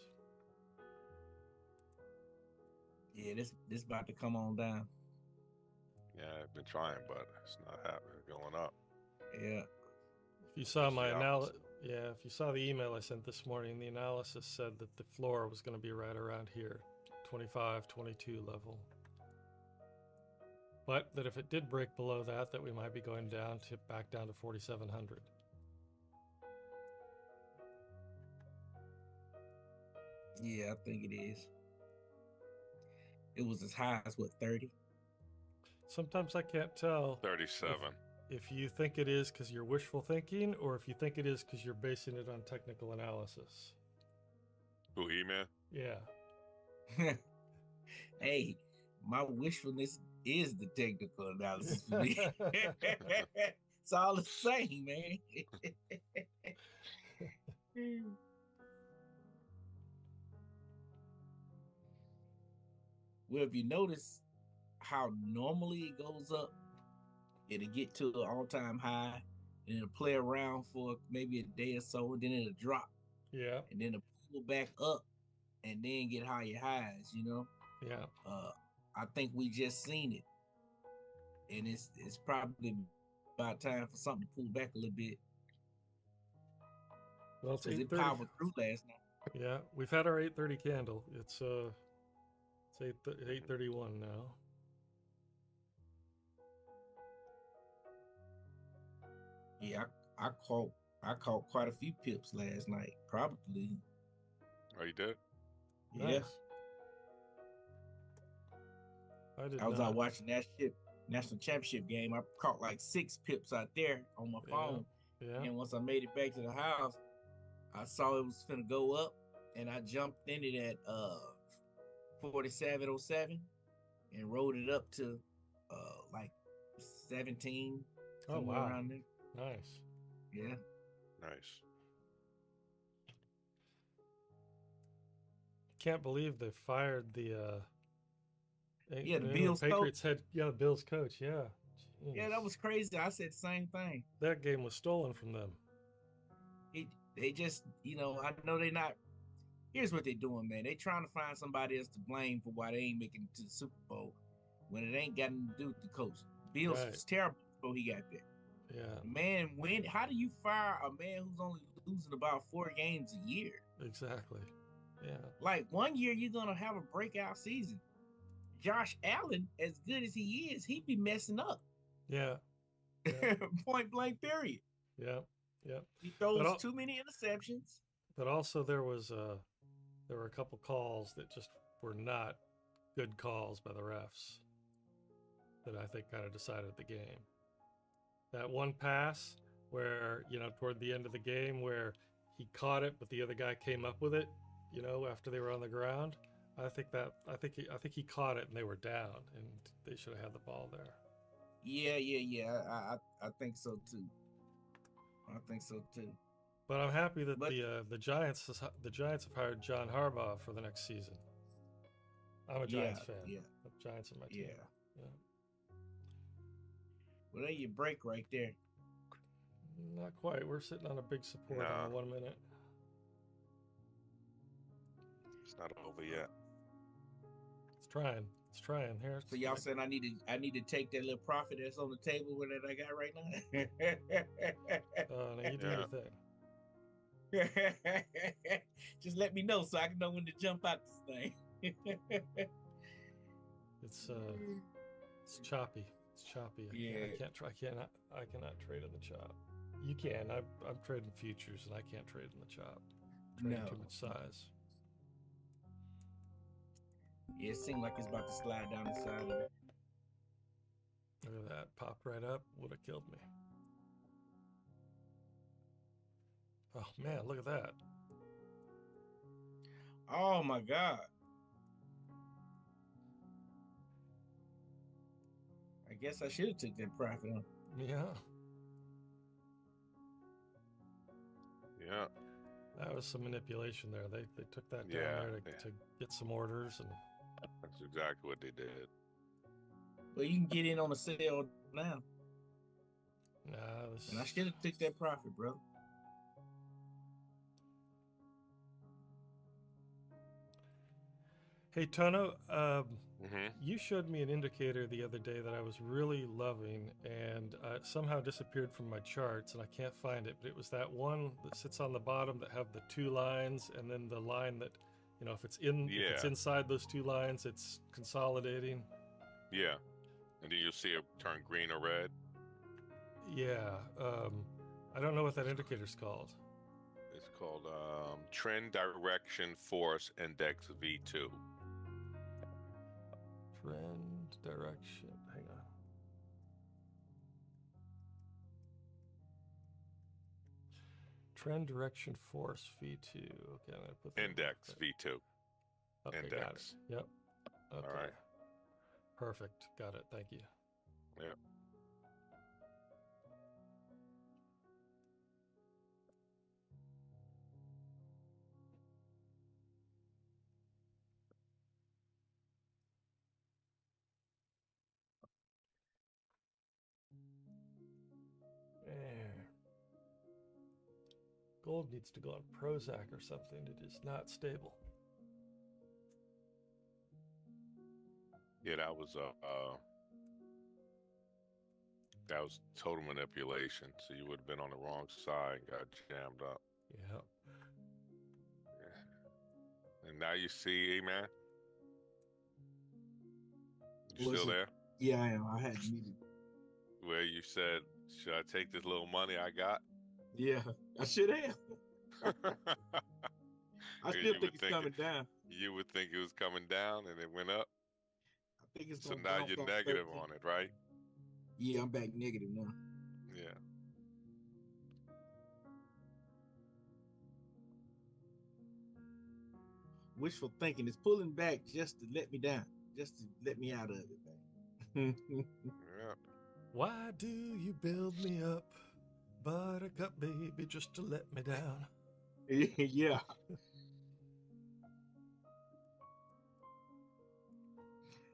Yeah, this about to come on down. Yeah, I've been trying, but it's not happening. Going up. Yeah. If you saw my analysis, yeah, if you saw the email I sent this morning, the analysis said that the floor was going to be right around here, 25, 22 level. But that if it did break below that, we might be going down to back down to 4,700. Yeah, I think it is. It was as high as what, 30? Sometimes I can't tell. 37. If you think it is because you're wishful thinking, or if you think it is because you're basing it on technical analysis. Who, E-Man? Yeah. Hey, my wishfulness is the technical analysis for me. It's all the same, man. Well, if you notice how normally it goes up, it'll get to an all-time high, and it'll play around for maybe a day or so, and then it'll drop. Yeah. And then it'll pull back up, and then get higher highs, you know? Yeah. I think we just seen it. And it's probably about time for something to pull back a little bit. Well, it's 8:30. It powered through last night. Yeah, we've had our 8:30 candle. It's 8:31 now. Yeah, I caught quite a few pips last night. Probably. Oh, you did? Yeah. Nice. I was out watching that national championship game. I caught like 6 pips out there on my phone. Yeah. And once I made it back to the house, I saw it was finna go up, and I jumped in it at 47.07 and rode it up to like 17. Oh wow. Around there. Nice. Yeah. Nice. Can't believe they fired the the Bills Patriots coach. The Bills coach. Yeah. Jeez. Yeah, that was crazy. I said the same thing. That game was stolen from them. They just, I know they're not. Here's what they're doing, man. They trying to find somebody else to blame for why they ain't making it to the Super Bowl when it ain't got nothing to do with the coach. Bills was terrible before he got there. Yeah. Man, how do you fire a man who's only losing about 4 games a year? Exactly. Yeah. Like 1 year you're gonna have a breakout season. Josh Allen, as good as he is, he'd be messing up. Yeah. Point blank, period. Yeah. Yeah. He throws too many interceptions. But also there were a couple calls that just were not good calls by the refs that I think kind of decided the game. That one pass where, toward the end of the game where he caught it, but the other guy came up with it, after they were on the ground. I think he caught it and they were down and they should have had the ball there. Yeah. I think so too. But I'm happy that the Giants have hired John Harbaugh for the next season. I'm a Giants fan. Yeah. The Giants are my team. Yeah. Well, there you break right there. Not quite. We're sitting on a big support in the 1 minute. It's not over yet. It's trying. Here. So y'all saying I need to take that little profit that's on the table with that I got right now? No, you do your thing. Just let me know so I can know when to jump out this thing. It's choppy. It's choppy. I cannot trade in the chop. You can. I'm trading futures and I can't trade in the chop. Trading too much size. Yeah, it seemed like it's about to slide down the side of it. Look at that. Popped right up. Would have killed me. Oh, man, look at that. Oh my God. I guess I should have took that profit on. Yeah. Yeah. That was some manipulation there. They took that down Yeah. there to get some orders, and That's exactly what they did. Well, you can get in on a sale now. this. And I should have took that profit, brother. Hey, Tono, Mm-hmm. you showed me an indicator the other day that I was really loving, and it somehow disappeared from my charts, and I can't find it. But it was that one that sits on the bottom that have the two lines, and then the line that, if it's inside those two lines, it's consolidating. Yeah. And then you'll see it turn green or red. Yeah. I don't know what that indicator's called. It's called Trend Direction Force Index V2. Trend direction. Hang on. Trend direction force V2. Okay, I'm gonna put that Index V2. Okay, Index. got it. Yep. Okay. All right. Perfect. Got it. Thank you. Yeah. There. Gold needs to go on Prozac or something. It is not stable. Yeah, that was total manipulation. So you would have been on the wrong side and got jammed up. Yeah. Yeah. And now you see, man. You Was still it? there? Yeah, I am. I had muted. Where you said, should I take this little money I got? Yeah, I should have. I still think it's coming down. You would think it was coming down and it went up. I think it's So gonna now bounce you're off negative 13. on it, right? Yeah, I'm back negative now. Yeah. Wishful thinking. It's pulling back just to let me down, just to let me out of it, man. Yeah. Why do you build me up, buttercup baby, just to let me down? Yeah.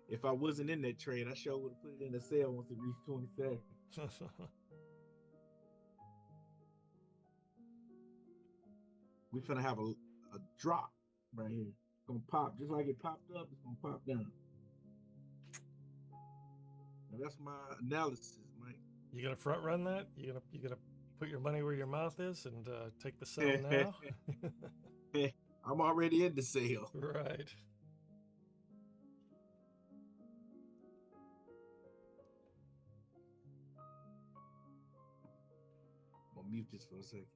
If I wasn't in that trade, I sure would have put it in a sale once it reached 27. We're gonna have a drop right here. It's gonna pop just like it popped up. It's gonna pop down. Now that's my analysis, Mike. You gonna front run that? You gonna put your money where your mouth is and take the sell now? I'm already in the sale. Right. I'm gonna mute this for a second.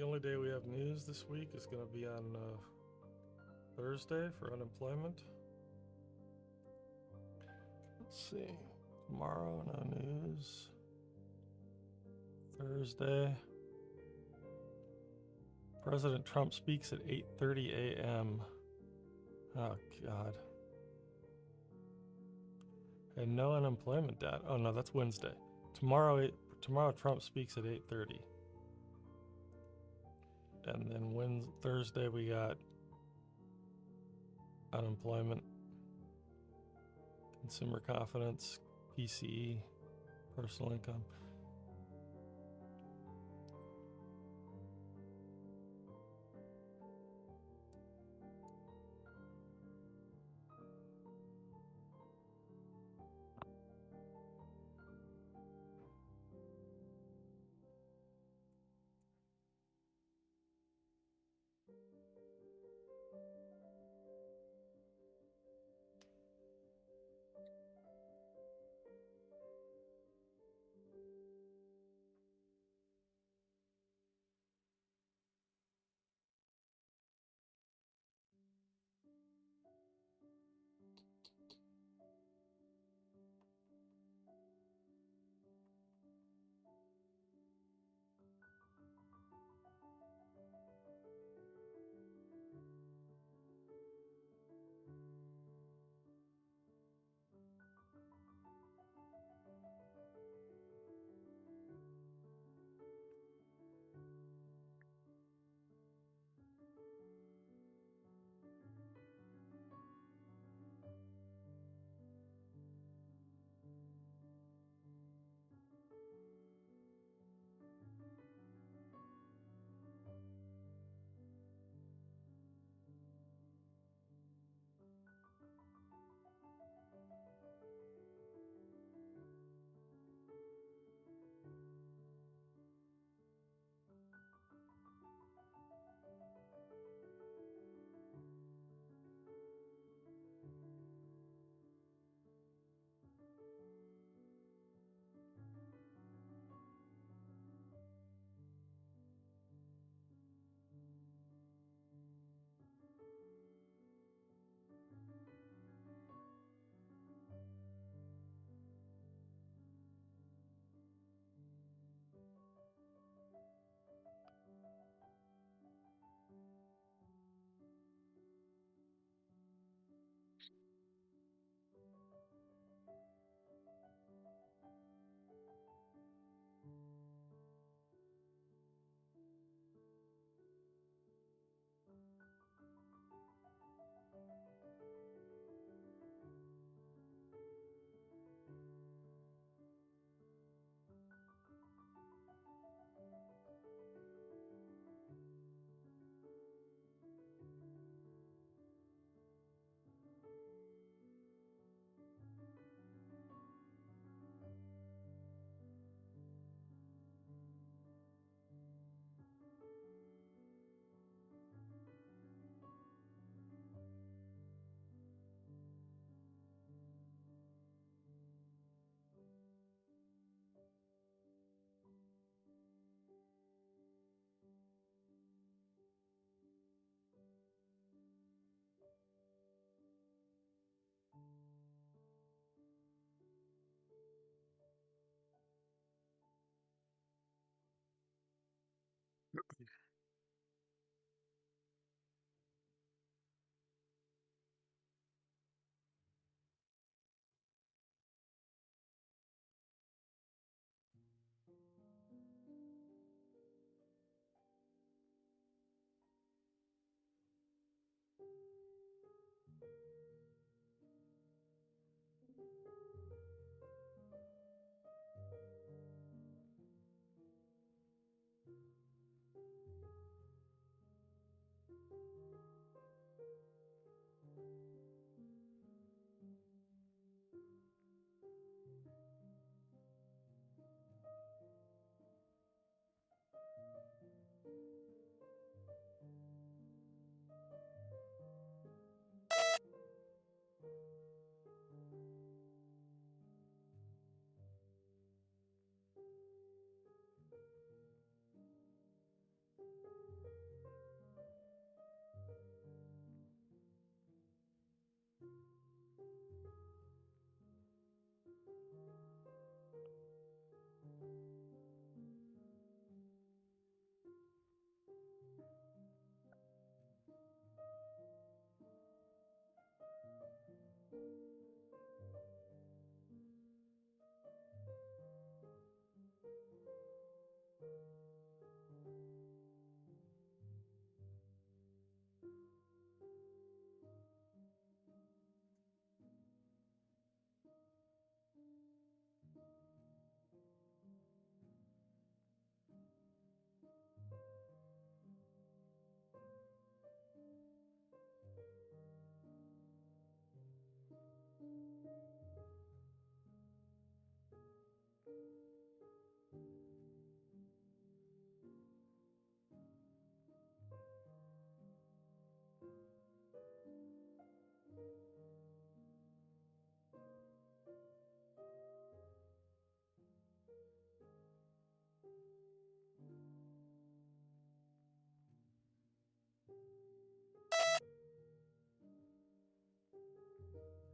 The only day we have news this week is going to be on Thursday for unemployment. Let's see. Tomorrow, no news. Thursday. President Trump speaks at 8:30 a.m. Oh, God. And no unemployment data. Oh, no, that's Wednesday. Tomorrow Trump speaks at 8:30. And then Thursday we got unemployment, consumer confidence, PCE, personal income.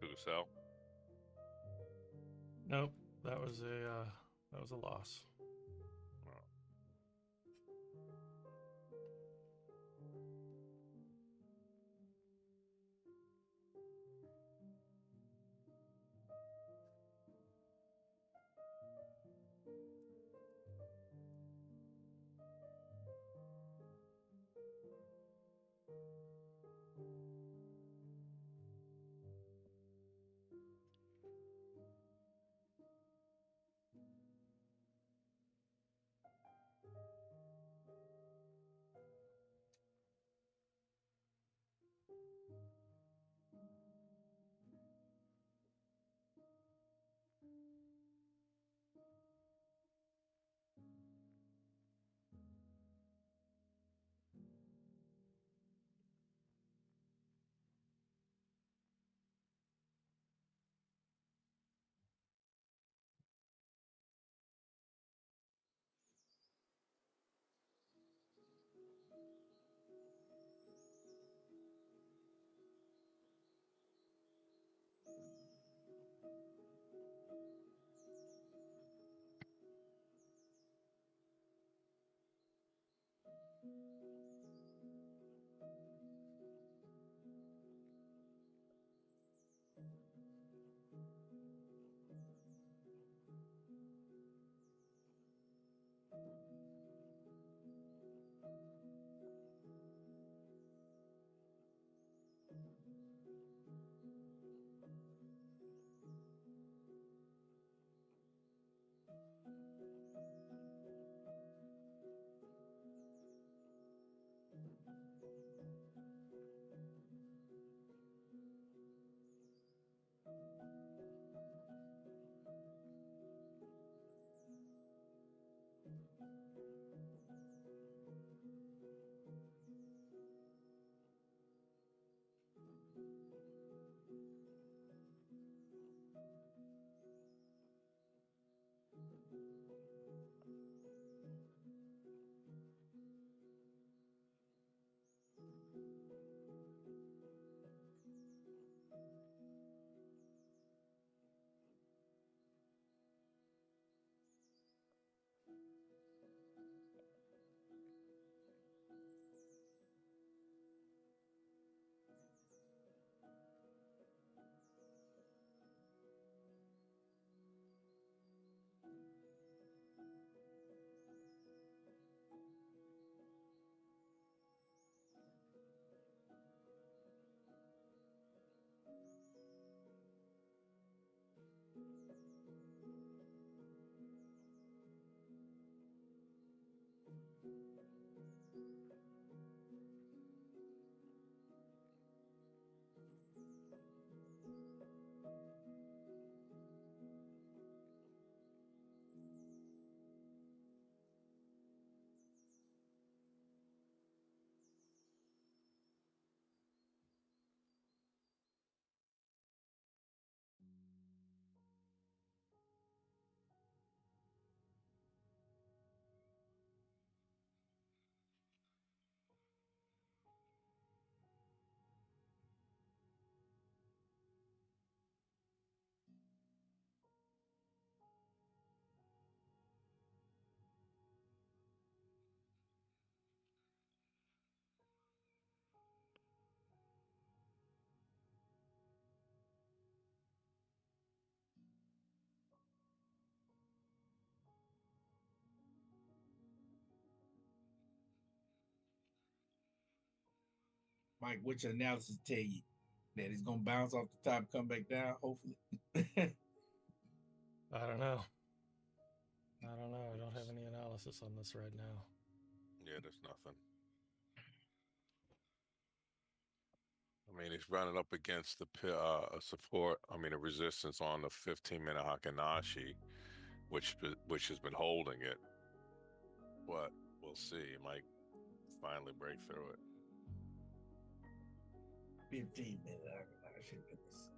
To the sell. Nope, that was a loss. Oh. Mike, which analysis tell you that it's gonna bounce off the top, come back down? Hopefully. I don't know. I don't know. I don't have any analysis on this right now. Yeah, there's nothing. I mean, he's running up against the support. I mean, a resistance on the 15-minute Hakanashi, which has been holding it. But we'll see. It might finally break through it. 15 minutes. I should get this.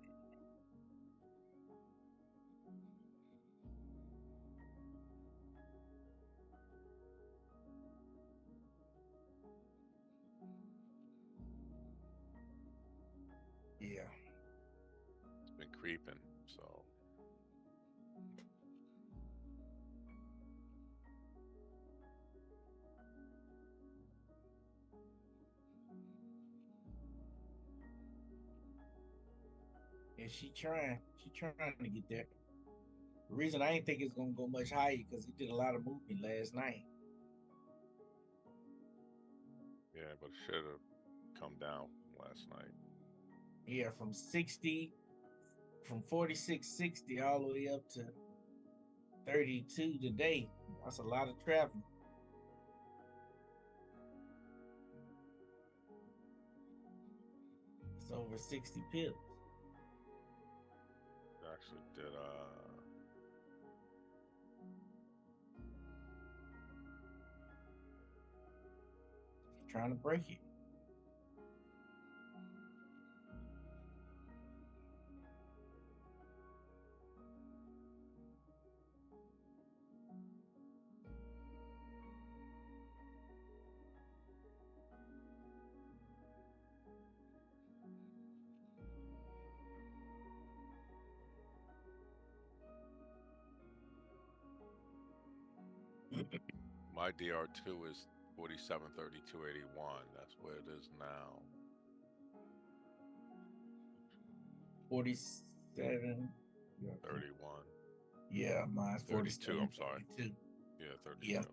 Yeah. It's been creeping, so. Yeah, she trying to get there. The reason I ain't think it's gonna go much higher because it did a lot of movement last night. Yeah, but it should have come down last night. Yeah, from 46.60 all the way up to 32 today. That's a lot of travel. It's over 60 pips. It actually did Trying to break it. my DR2 is 47.3281. That's where it is now. 47. 31. Yeah, mine's 32. 47, I'm sorry. 32. Yeah, 32. Yeah.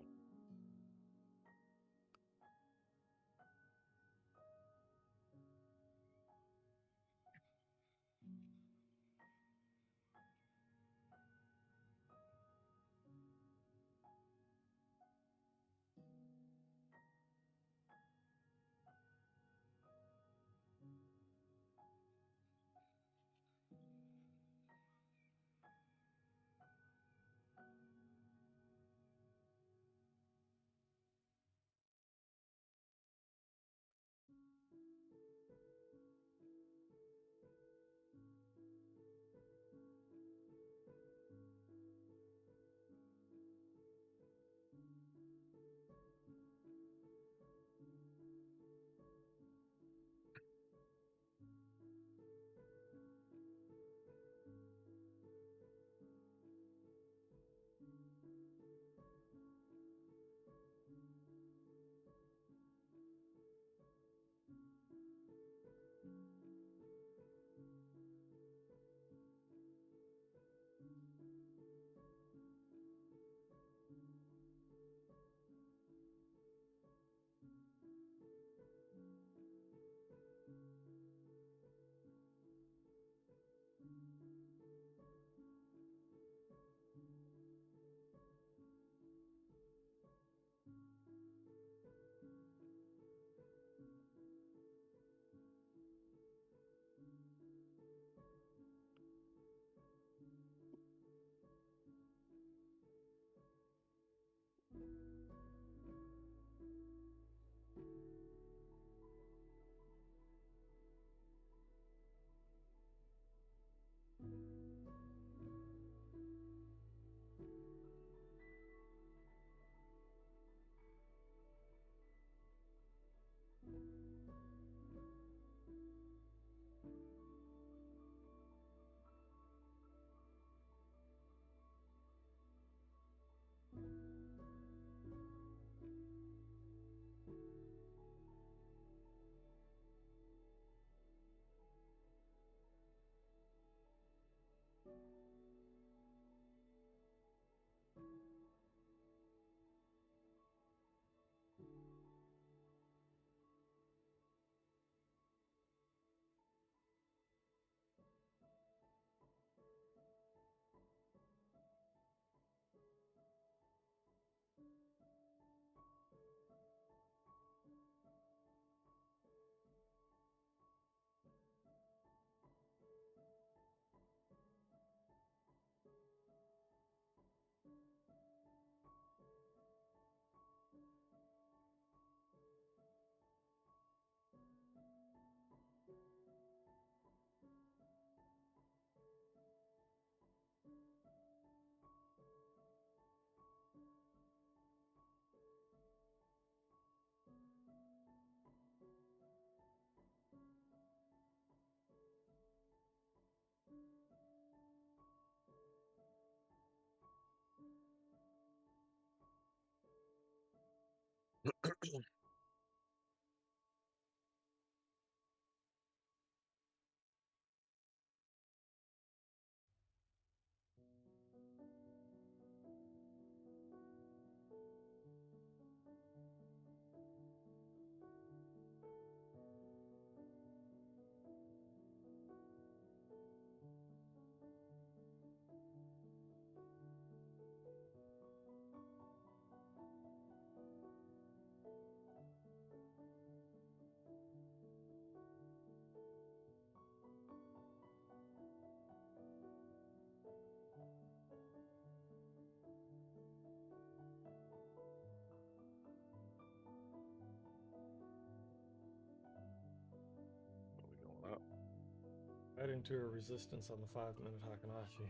to a resistance on the 5-minute Hakanashi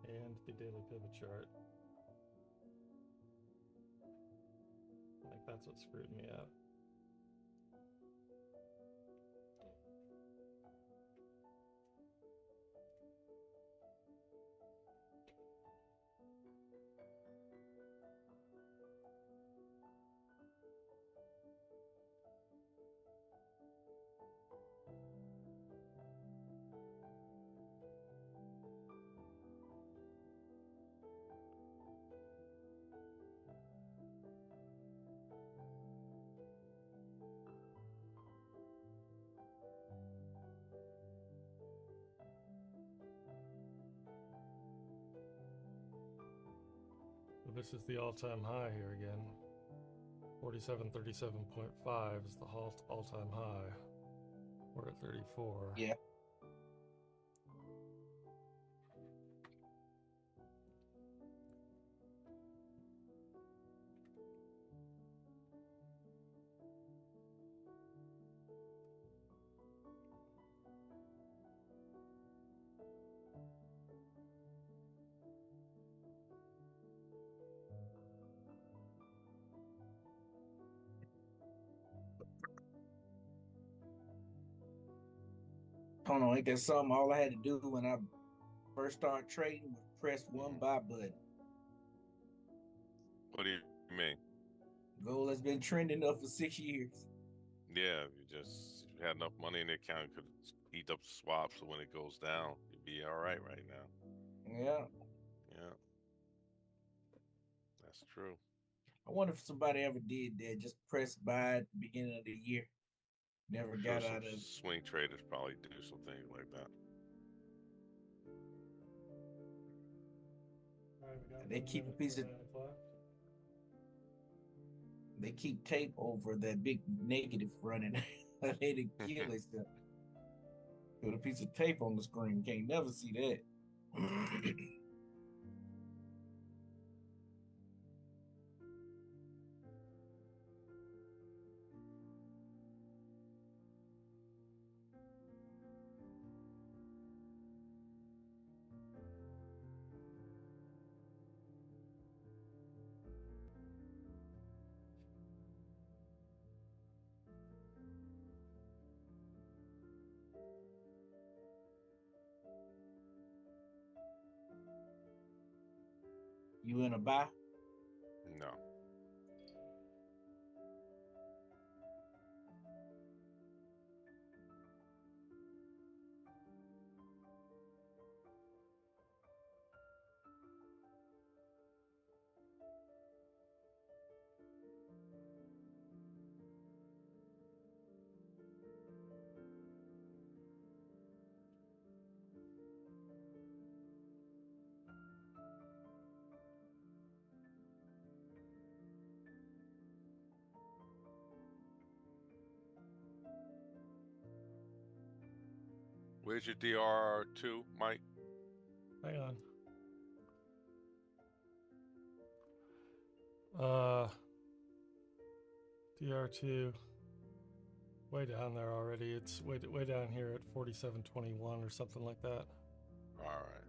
and the daily pivot chart. I think that's what screwed me up. This is the all-time high here again. 4737.5 is the all-time high. We're at 34. Yeah. Tono, ain't that something? All I had to do when I first started trading was press one buy button. What do you mean? Gold has been trending up for 6 years. Yeah, you had enough money in the account, you could eat up the swap, so when it goes down, you'd be all right now. Yeah. Yeah. That's true. I wonder if somebody ever did that, just press buy at the beginning of the year. Never I'm got sure out some of it. swing traders probably do something like that. All right, we got They 1 keep a minute, piece 4 of minutes left. they keep tape over that big negative running. They to kill themselves. Put a piece of tape on the screen. Can't never see that. You in a buy? No. Where's your DR2, Mike? Hang on. DR2 way down there already. It's way down here at 4721 or something like that. All right.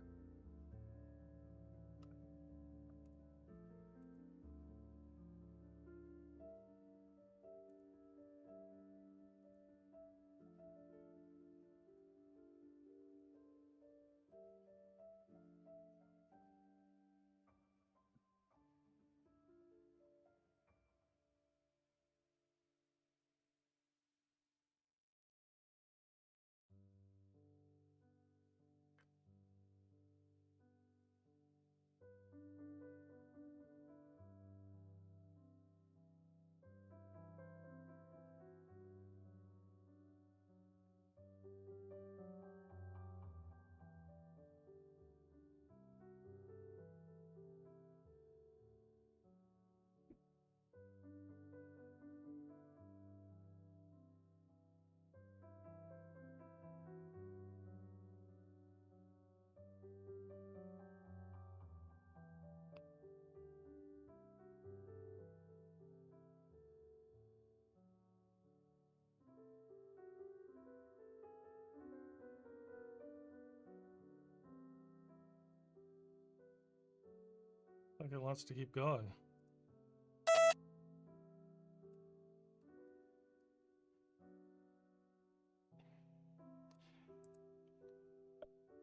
Like it wants to keep going.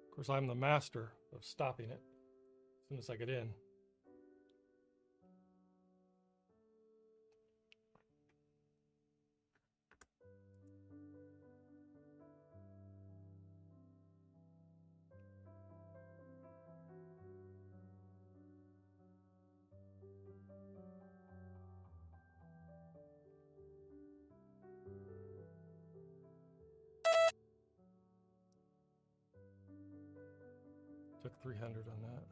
Of course, I'm the master of stopping it as soon as I get in. Took 300 on that.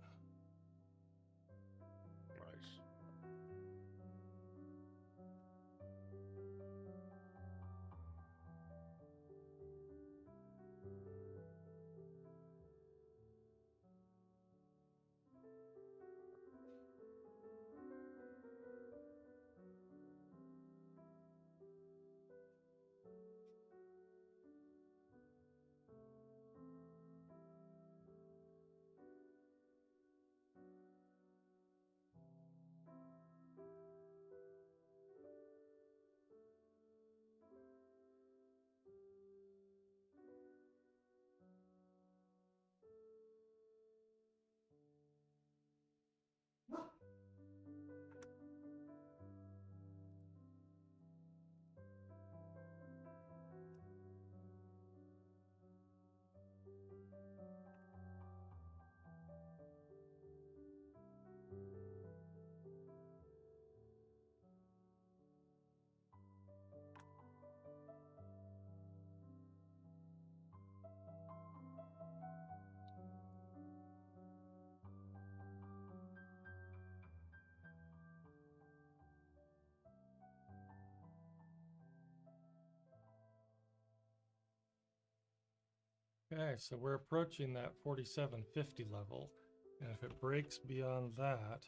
Nice. Okay, so we're approaching that 47.50 level, and if it breaks beyond that,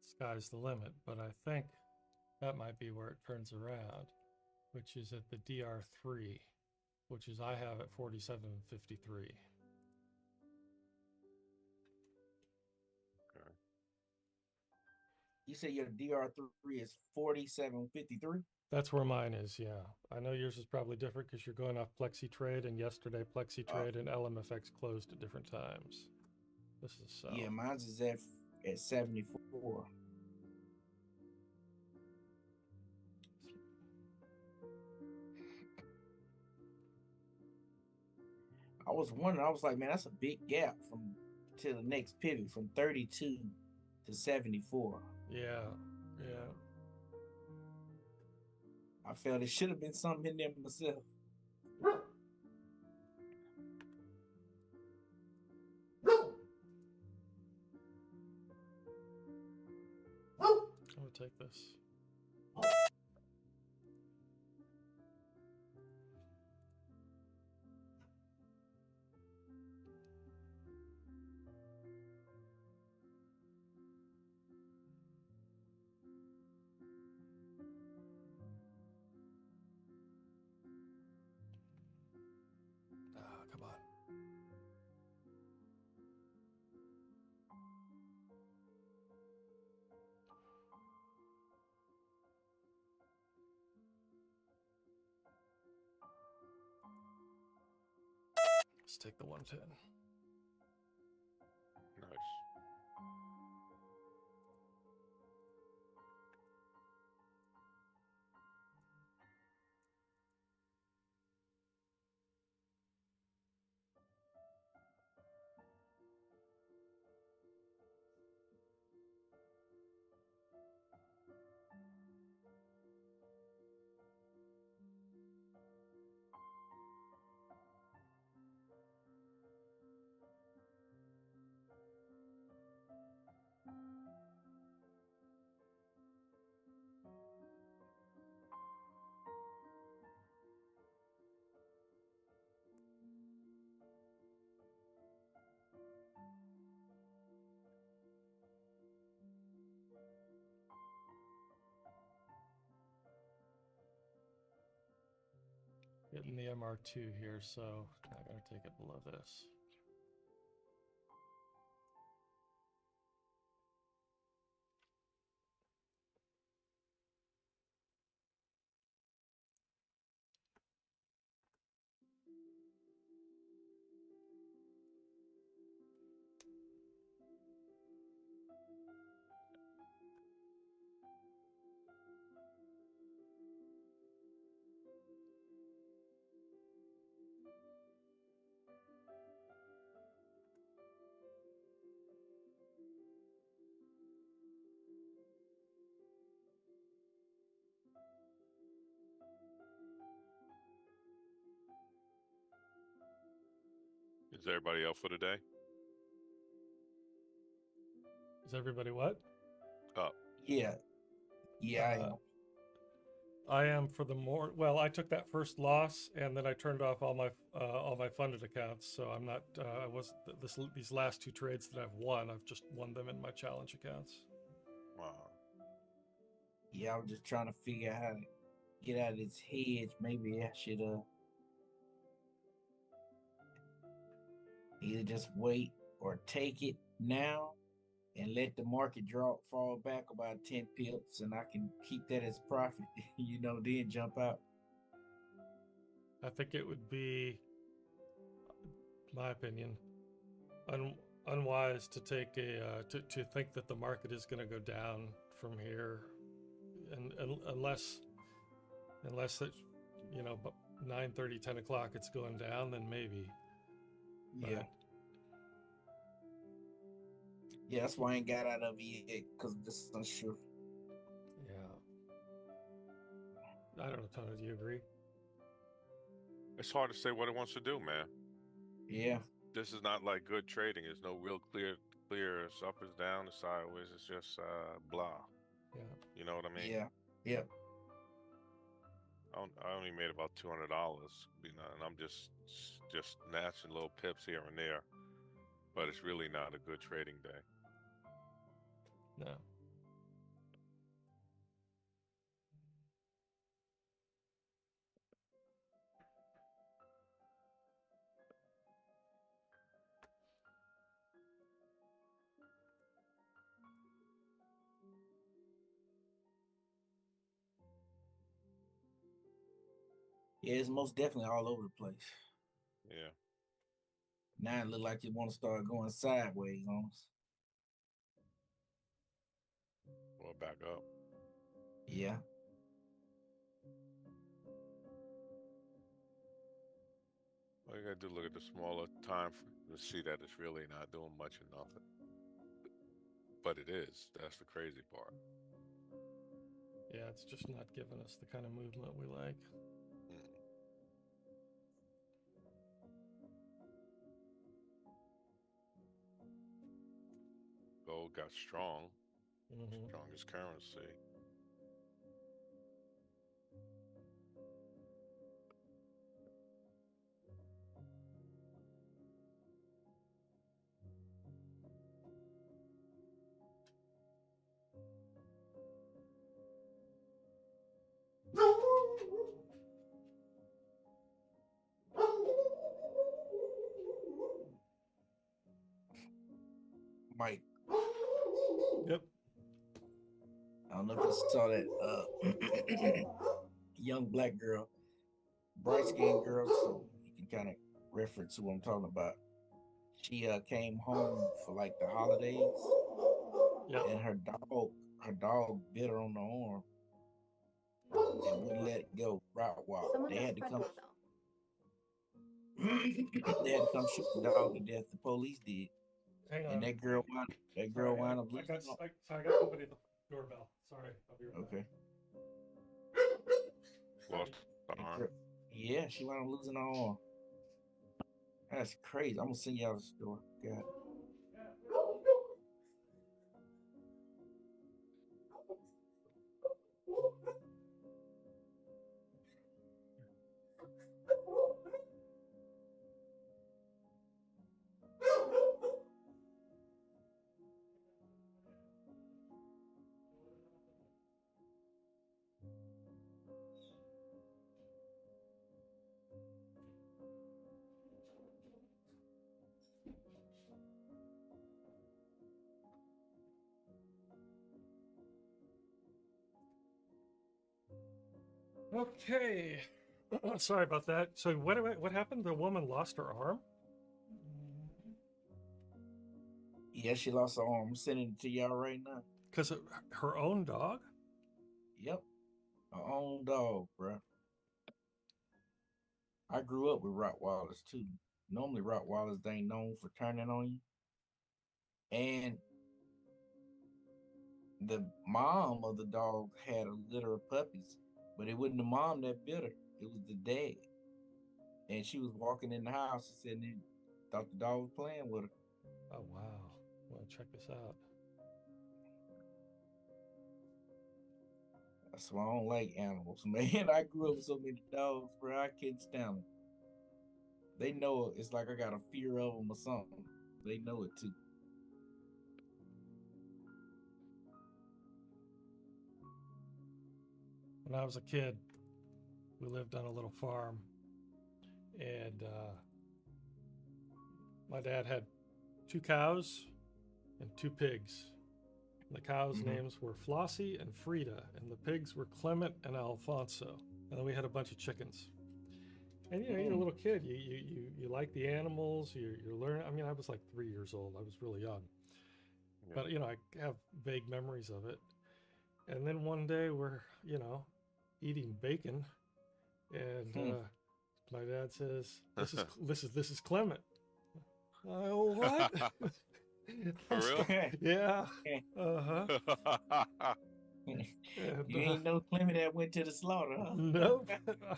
sky's the limit. But I think that might be where it turns around, which is at the DR3, which is I have at 47.53. Okay. You say your DR3 is 47.53? That's where mine is, yeah. I know yours is probably different because you're going off Plexi Trade, and yesterday Plexi Trade and LMFX closed at different times. This is so. Yeah, mine's is at 74. I was wondering, I was like, man, that's a big gap from to the next pivot from 32 to 74. Yeah. I felt it should have been something in there myself. I'm gonna take this. Ah, come on. Let's take the 110. Nice. Getting the MR2 here, so not gonna take it below this. Is everybody up for the day? Is everybody what? Up. Yeah. Yeah, I am. I am for the more. Well, I took that first loss and then I turned off all my funded accounts. So I'm not. I was these last two trades that I've won. I've just won them in my challenge accounts. Wow. Yeah, I was just trying to figure out how to get out of this hedge. Maybe I should either just wait or take it now and let the market fall back about 10 pips, and I can keep that as profit, then jump out. I think it would be, my opinion, unwise to take to think that the market is going to go down from here, and unless it, 9:30, 10 o'clock, it's going down, then maybe. Yeah. Yeah, that's why I ain't got out of it yet, because this is unsure. Yeah. I don't know, Tono, do you agree? It's hard to say what it wants to do, man. Yeah. This is not like good trading. There's no real clear. It's up, it's down, it's sideways. It's just blah. Yeah. You know what I mean? Yeah. Yep. I only made about $200, and I'm just snatching little pips here and there. But it's really not a good trading day. No. Yeah, it's most definitely all over the place. Yeah. Now it look like you want to start going sideways on us. Well, back up. Yeah. All you gotta do, look at the smaller time to see that it's really not doing much or nothing. But it is. That's the crazy part. Yeah, it's just not giving us the kind of movement we like. Gold got strong. Mm-hmm. Strongest currency. Mike. Yep. I don't know if you saw that young black girl, bright skinned girl, so you can kind of reference who I'm talking about. She came home for like the holidays, Yep. and her dog bit her on the arm and wouldn't let it go. Route walk. They had to come. They had to come shoot the dog to death. The police did. Hang on. And that girl wound up losing. I got somebody at the doorbell. Sorry, I'll be right back. Okay. Lost the arm. Yeah, she wound up losing her arm. That's crazy. I'm gonna send y'all the story. God. Okay. Sorry about that. So what happened? The woman lost her arm? Yeah, she lost her arm. I'm sending it to y'all right now. Because her own dog? Yep. Our own dog, bro. I grew up with Rottweilers too. Normally Rottweilers they ain't known for turning on you. And the mom of the dog had a litter of puppies, but it wasn't the mom that bit her. It was the dad. And she was walking in the house and said, thought the dog was playing with her. Oh, wow. Well, check this out. That's why I don't like animals, man. I grew up with so many dogs, bro. I couldn't stand them. They know it. It's like I got a fear of them or something. They know it too. When I was a kid, we lived on a little farm, and my dad had 2 cows and 2 pigs. And the cows' names were Flossie and Frida, and the pigs were Clement and Alfonso. And then we had a bunch of chickens. And you know, you're a little kid. You like the animals. You're learning. I mean, I was like 3 years old. I was really young, but you know, I have vague memories of it. And then one day we're eating bacon, and my dad says, "This is Clement." Oh, what? For real? Yeah. Uh-huh. You ain't no Clement that went to the slaughter, huh? Nope.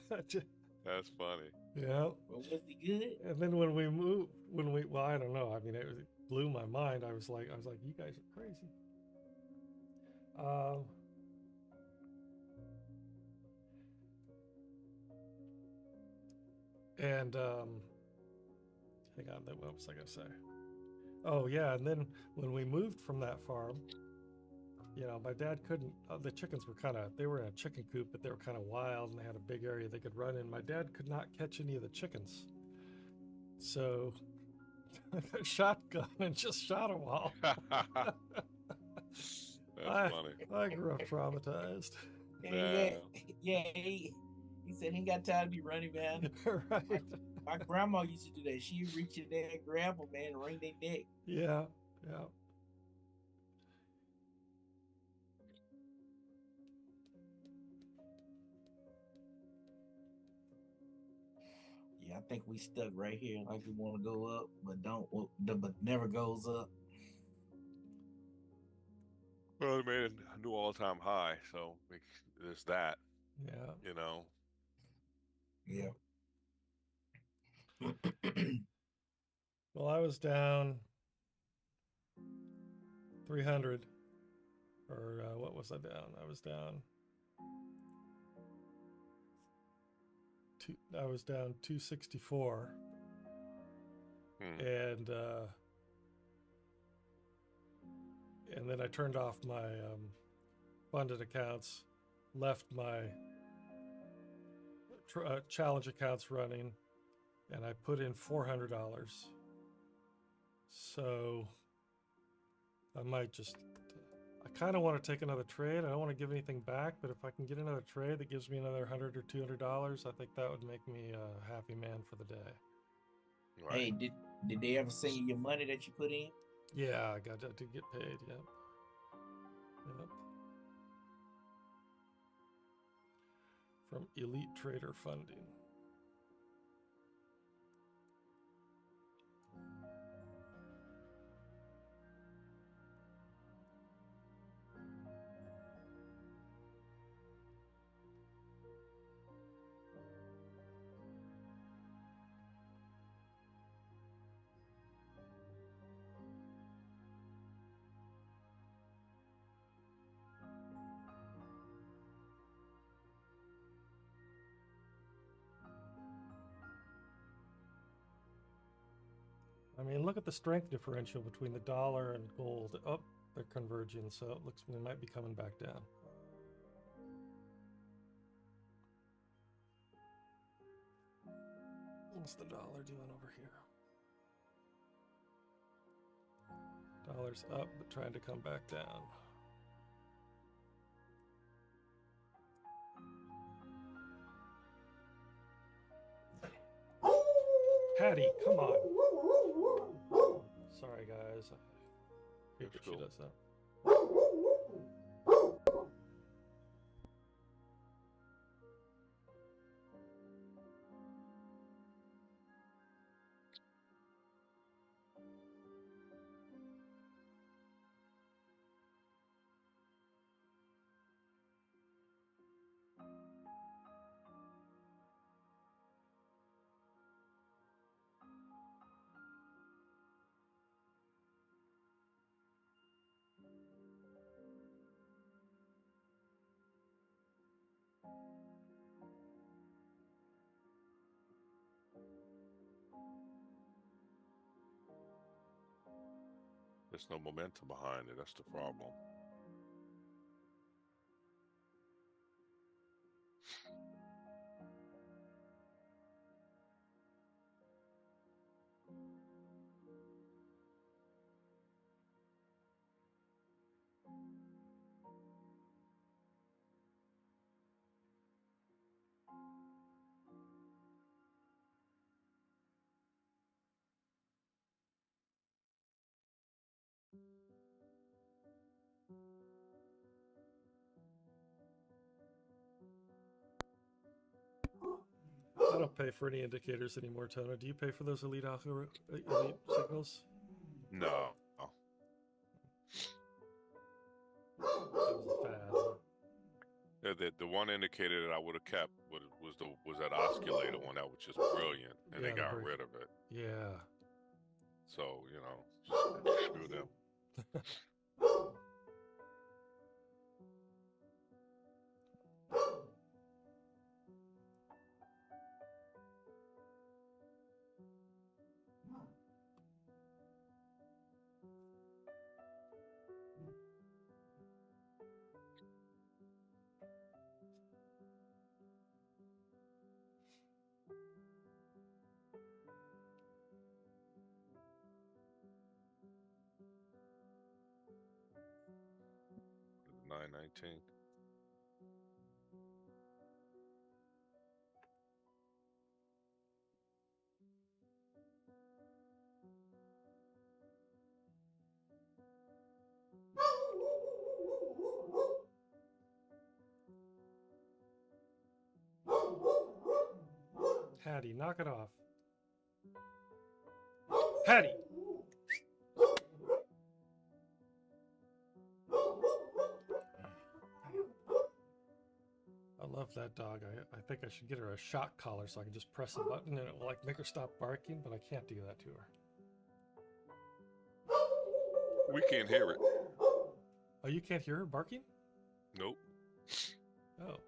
That's funny. Yeah. Well, was he good? And then when we moved, well, I don't know. I mean, it blew my mind. I was like, you guys are crazy. And hang on, what was I gonna say? Oh yeah, and then when we moved from that farm, my dad couldn't. The chickens were they were in a chicken coop, but they were kind of wild, and they had a big area they could run in. My dad could not catch any of the chickens, so I got a shotgun and just shot them all. That's funny. I grew up traumatized. He said he ain't got time to be running, man. Right. My grandma used to do that. She'd reach in there and grab them, man, and wring their neck. Yeah. Yeah, I think we stuck right here. Like we want to go up, but never goes up. Well, it made a new all-time high, so there's that. Yeah. Yeah. Well, I was down 300, or what was I down? I was down 264, and then I turned off my funded accounts, left my challenge accounts running, and I put in $400. So I might I kind of want to take another trade. I don't want to give anything back, but if I can get another trade that gives me another $100 or $200, I think that would make me a happy man for the day. Right. Hey, did they ever send you your money that you put in? Yeah, I did get paid. Yep. From Elite Trader Funding. I mean, look at the strength differential between the dollar and gold. Oh, they're converging, so it looks we might be coming back down. What's the dollar doing over here? Dollar's up, but trying to come back down. Patty, come on. Sorry, guys. I hate that she does that. There's no momentum behind it. That's the problem. I don't pay for any indicators anymore, Tono. Do you pay for those elite elite signals? No. That was a fad. The one indicator that I would have kept was that oscillator one that was just brilliant, and Yeah, they the got break. rid of it. Yeah. So screw them. $9.19. Hattie, knock it off. Hattie! I love that dog. I think I should get her a shock collar so I can just press a button and it will like make her stop barking, but I can't do that to her. We can't hear it. Oh, you can't hear her barking? Nope. Oh.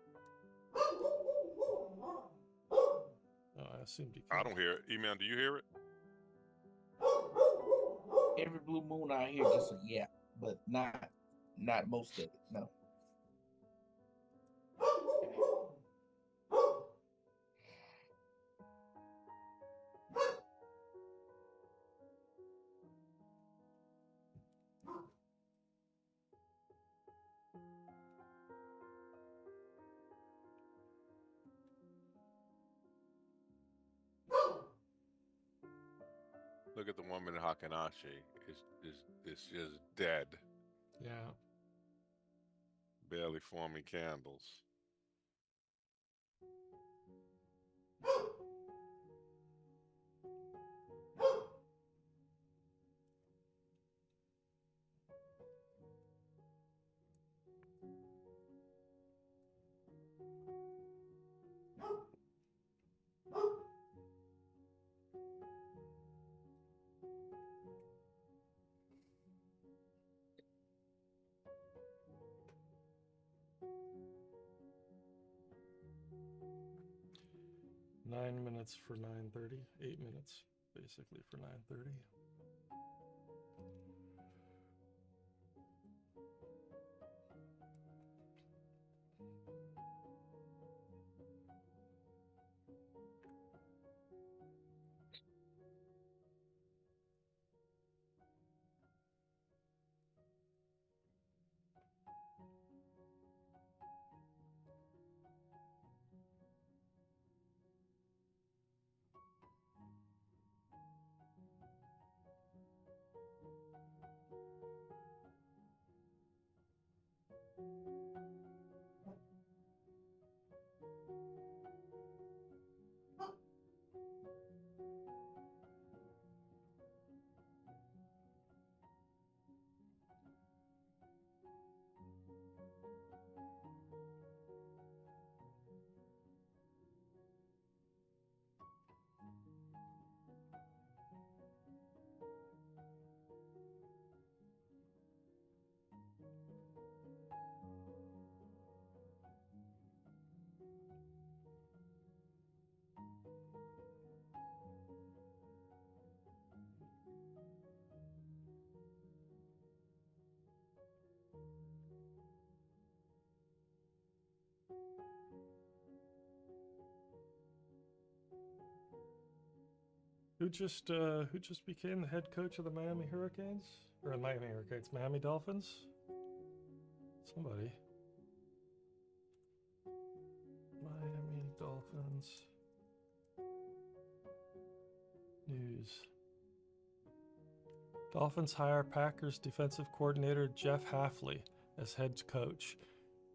Oh, I assumed you could. I don't hear it. E-Man, do you hear it? Every blue moon I hear just a yap, but not most of it. No. Look at the 1 minute Hakanashi. It's just dead. Yeah. Barely forming candles. Nine minutes for 9:30. 8 minutes, basically, for 9:30. Who just became the head coach of the Miami Hurricanes? Or the Miami Hurricanes, Miami Dolphins? Somebody. Miami Dolphins news. Dolphins hire Packers defensive coordinator Jeff Hafley as head coach,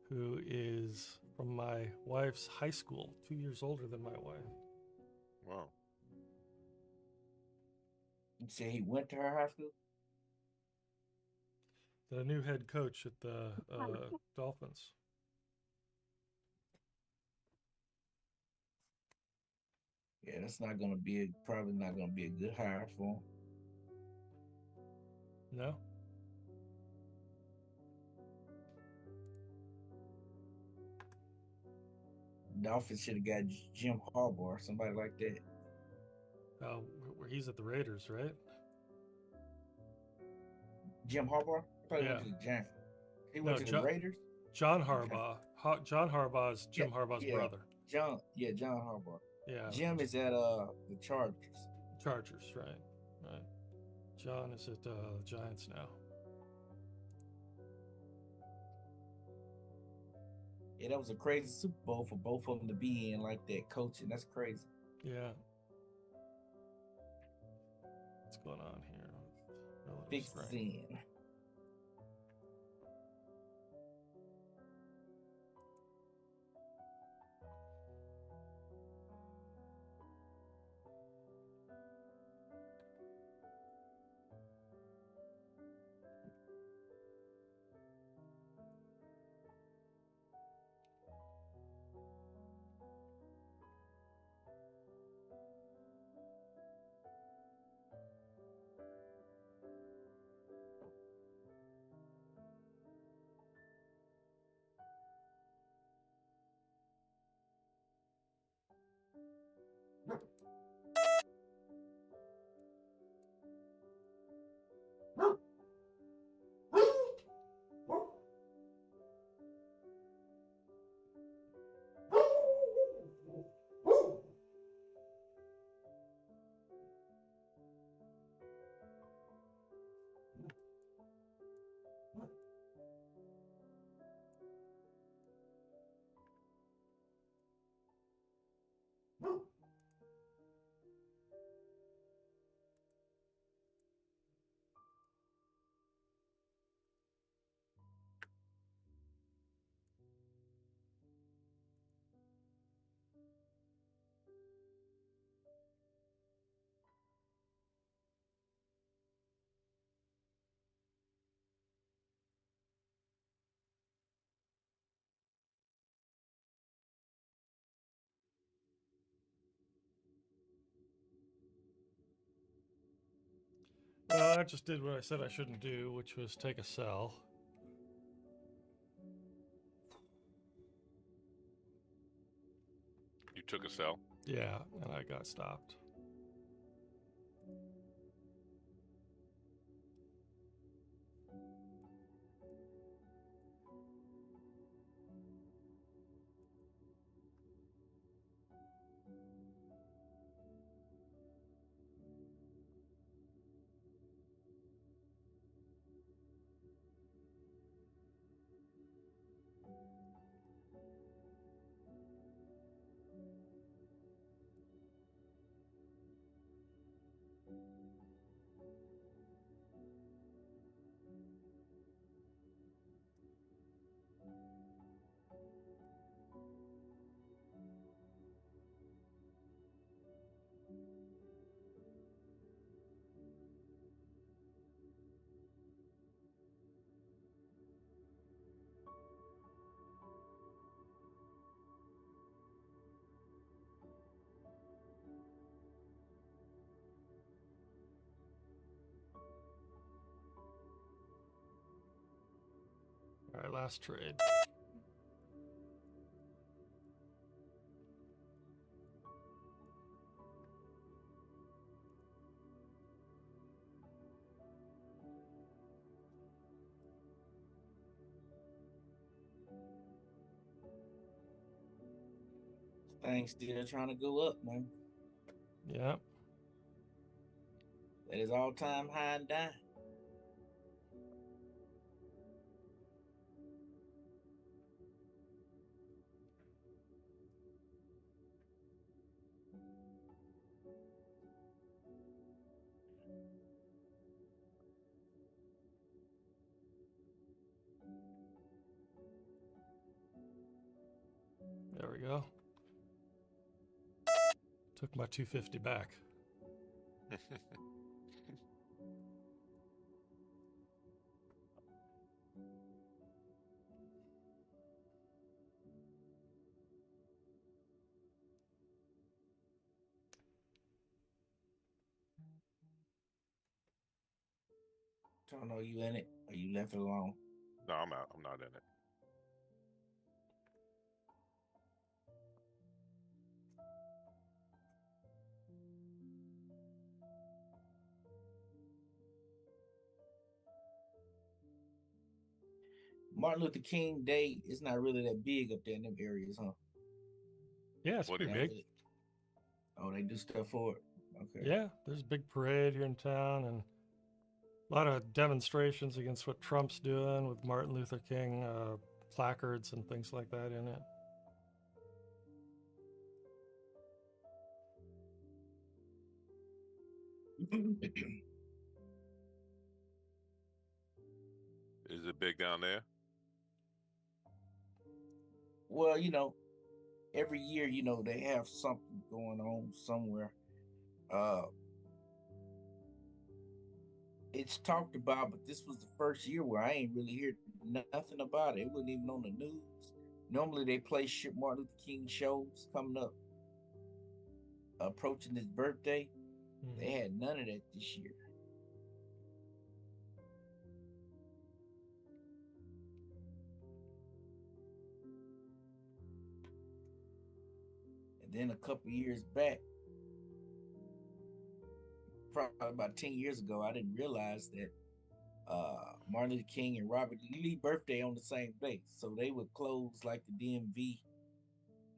who is from my wife's high school, 2 years older than my wife. Wow. You say he went to her high school? The new head coach at the Dolphins. Yeah, that's not gonna be probably not gonna be a good hire for him. No? Dolphins should have got Jim Harbaugh or somebody like that. Oh, he's at the Raiders, right? Jim Harbaugh? Probably Yeah. went to the Giants. He No, went to the Raiders? John Harbaugh. John Harbaugh is Jim Harbaugh's brother. John Harbaugh. Yeah. Jim is at the Chargers. Chargers, right. Right. John is at the Giants now. Yeah, that was a crazy Super Bowl for both of them to be in like that, coaching. That's crazy. Yeah. What's going on here? Fix in. Well, I just did what I said I shouldn't do, which was take a sell. You took a sell? Yeah, and I got stopped. All right, last trade. Things still trying to go up, man. Yeah. That is all-time high and down. There we go. Took my 250 back. Tono, you in it or you left it alone? No, I'm out. I'm not in it. Martin Luther King Day is not really that big up there in them areas, huh? Yeah, it's What do you pretty mean? big. Oh, they do stuff for it. Okay. Yeah, there's a big parade here in town and a lot of demonstrations against what Trump's doing with Martin Luther King placards and things like that in it. Is it big down there? Well, every year, they have something going on somewhere. It's talked about, but this was the first year where I ain't really heard nothing about it. It wasn't even on the news. Normally they play Martin Luther King shows coming up, approaching his birthday. They had none of that this year. And then a couple years back, probably about 10 years ago, I didn't realize that Martin Luther King and Robert E. Lee birthday on the same day. So they would close like the DMV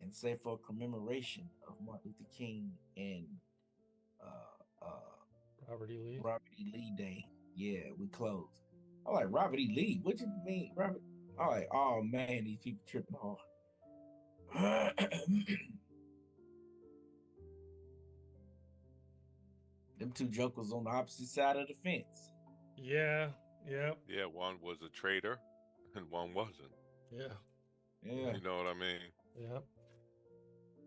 and say for commemoration of Martin Luther King and Robert E. Lee. Robert E. Lee Day. Yeah, we closed. I'm like, Robert E. Lee? What you mean, Robert? I'm like, oh man, these people tripping hard. Them two jokers on the opposite side of the fence. Yeah, yeah. Yeah, one was a trader and one wasn't. Yeah. Yeah. You know what I mean? Yeah.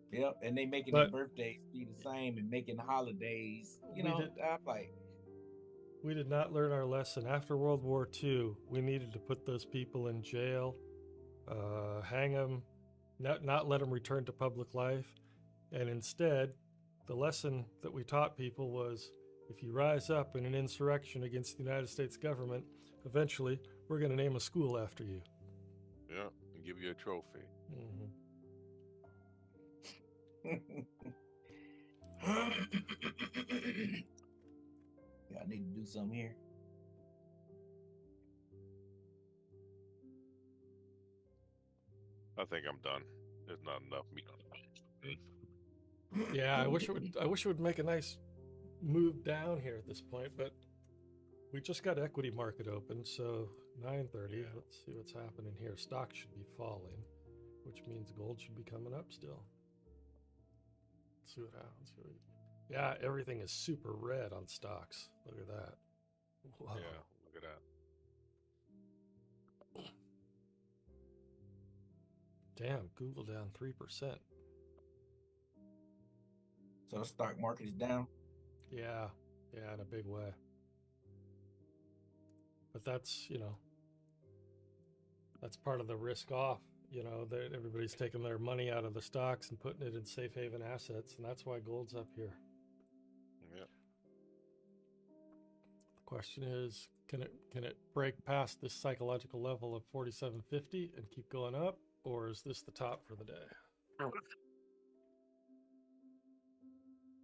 Yep, and they making their birthdays be the same and making holidays. I'm like, we did not learn our lesson. After World War II, we needed to put those people in jail, hang them, not let them return to public life. And instead, the lesson that we taught people was, if you rise up in an insurrection against the United States government, eventually we're going to name a school after you. Yeah, and give you a trophy. Mm-hmm. Yeah, I need to do something here. I think I'm done. There's not enough meat on the bone. Yeah, I wish it would make a nice move down here at this point, but we just got equity market open, so 9:30. Yeah. Let's see what's happening here. Stock should be falling, which means gold should be coming up still. Let's see what happens. Yeah, everything is super red on stocks. Look at that. Wow. Yeah, look at that. Damn, Google down 3%. So the stock market is down? Yeah, in a big way. But that's, that's part of the risk off. That everybody's taking their money out of the stocks and putting it in safe haven assets, and that's why gold's up here. Yep. The question is, can it break past this psychological level of 47.50 and keep going up, or is this the top for the day?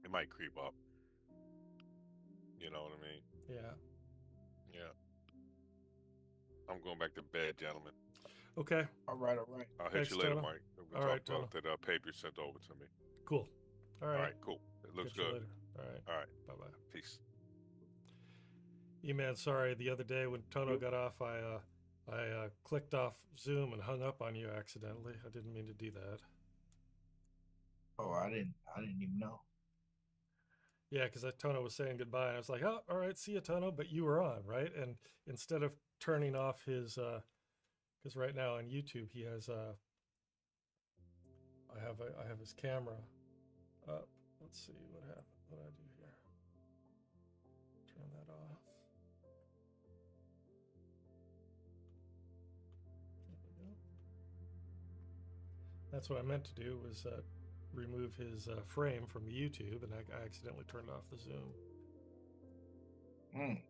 It might creep up. You know what I mean? Yeah. Yeah. I'm going back to bed, gentlemen. Okay. All right, all right. I'll hit Thanks, you later, Tono. Mike. We'll All talk right, Tono. about that paper you sent over to me. Cool. All All right. right, cool. It looks Catch you good. later. All right. All right, Bye-bye. peace. E-Man, sorry. The other day when Tono got off, I clicked off Zoom and hung up on you accidentally. I didn't mean to do that. Oh, I didn't even know. Yeah, because Tono was saying goodbye, and I was like, "Oh, all right, see you, Tono." But you were on, right? And instead of turning off his, because right now on YouTube he has, I have his camera up. Let's see what happened. What do I do here? Turn that off. There we go. That's what I meant to do was remove his frame from the YouTube, and I accidentally turned off the Zoom. Mm.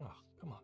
Oh, come on.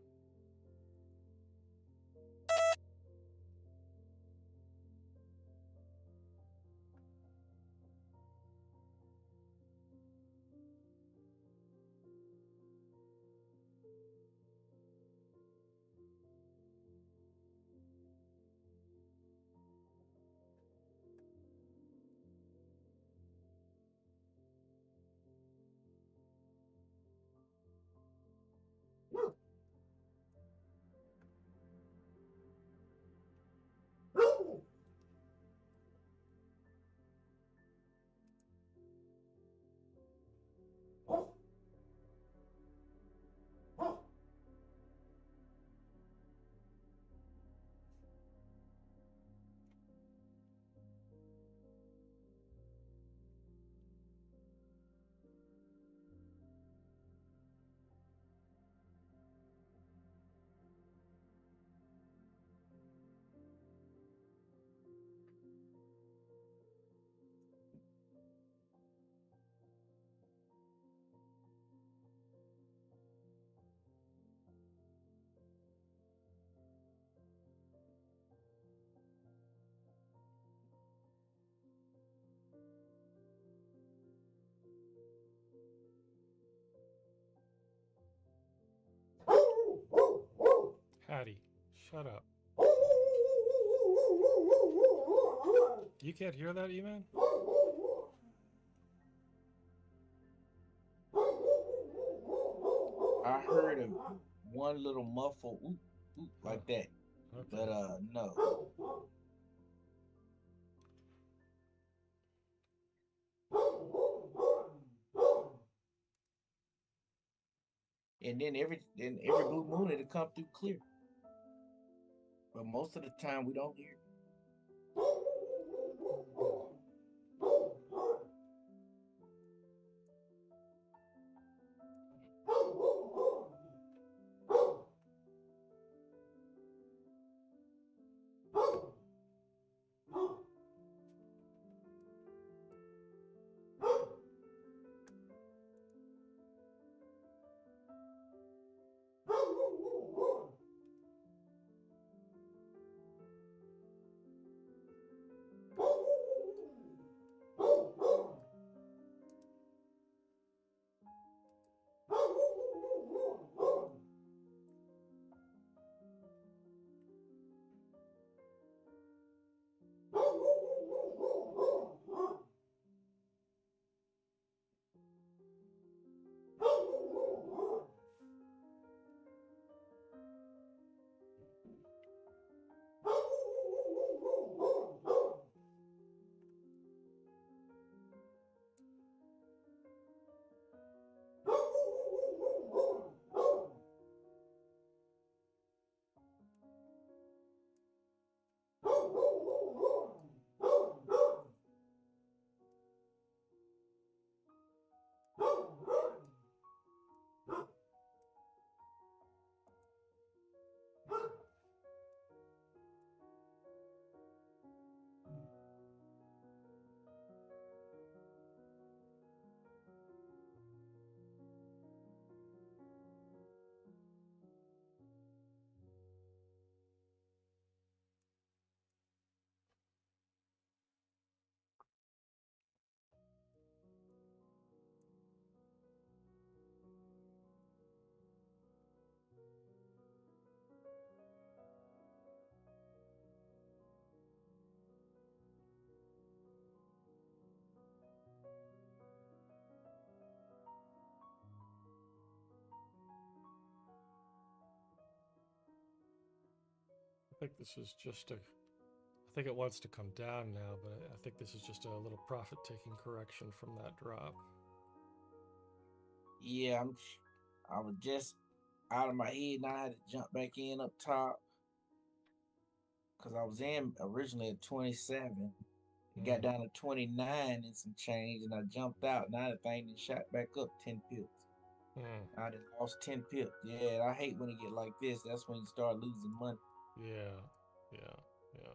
Hattie, shut up. You can't hear that, E-Man? I heard one little muffle oop, oop, like that. Okay. But no. And then every blue moon it'll come through clear. But most of the time we don't hear. think this is just a, I think it wants to come down now, but I think this is just a little profit-taking correction from that drop. Yeah, I was just out of my head. Now I had to jump back in up top because I was in originally at 27. It got down to 29 and some change, and I jumped out. Now the thing then shot back up 10 pips. I done lost 10 pips. Yeah, I hate when it get like this. That's when you start losing money. Yeah. Yeah, fuck.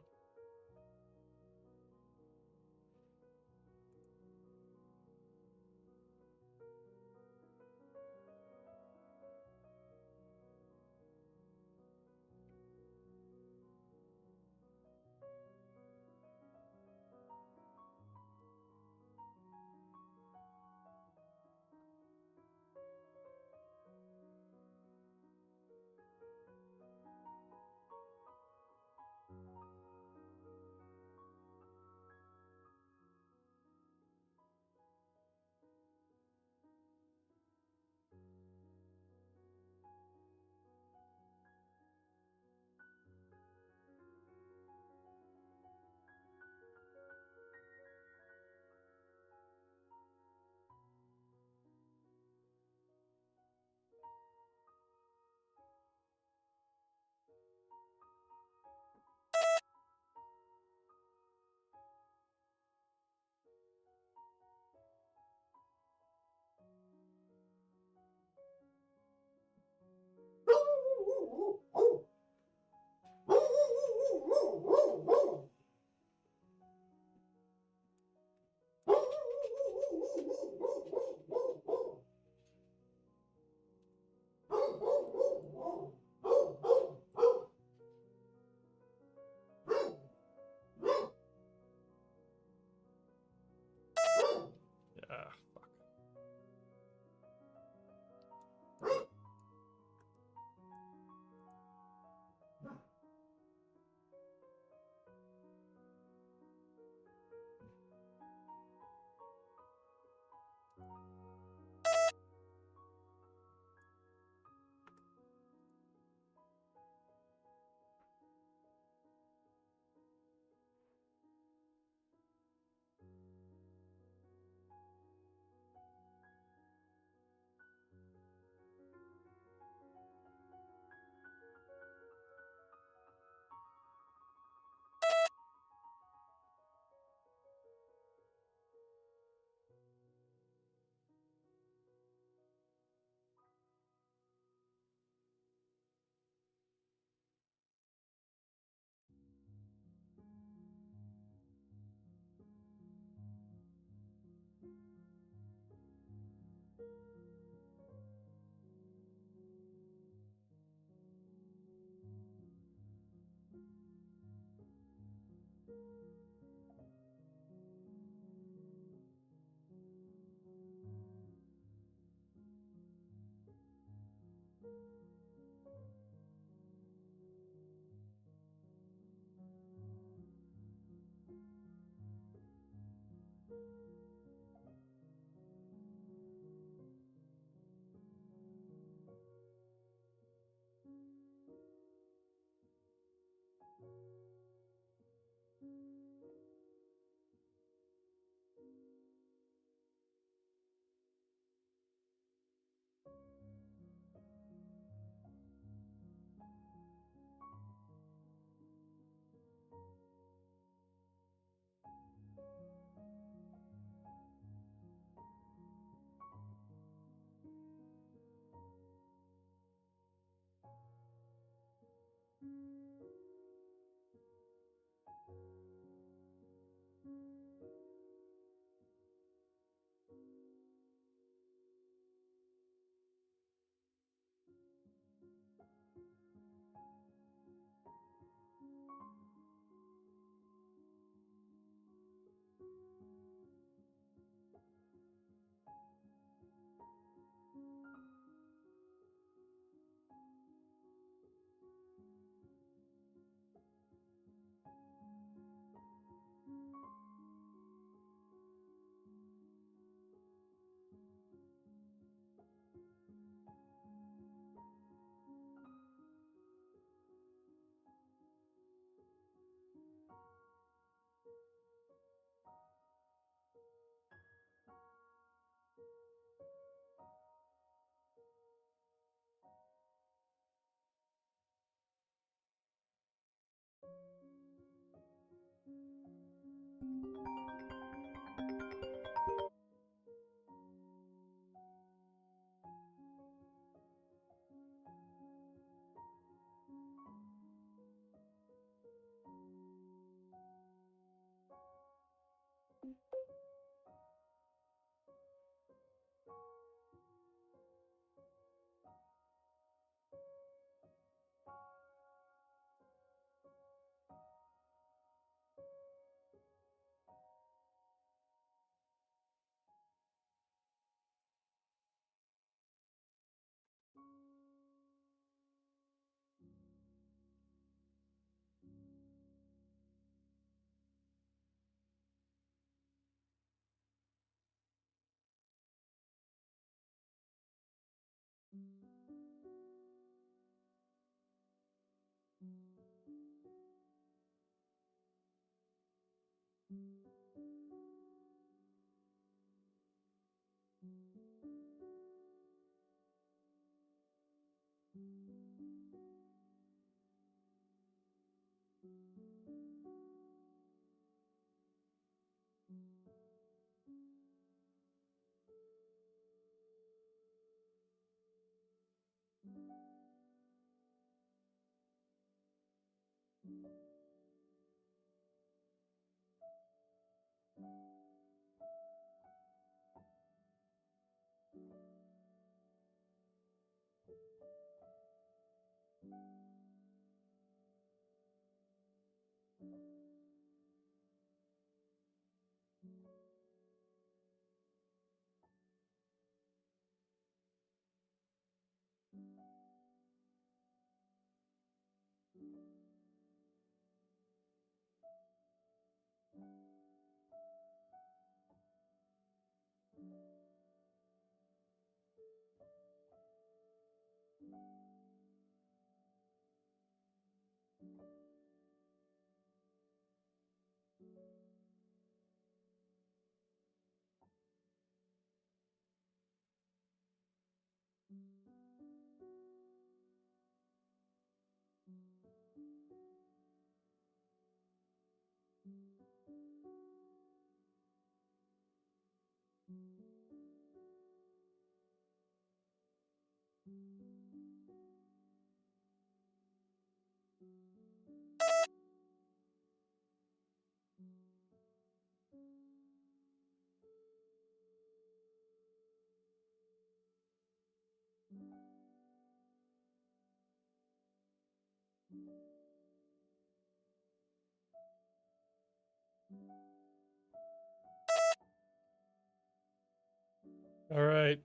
All right,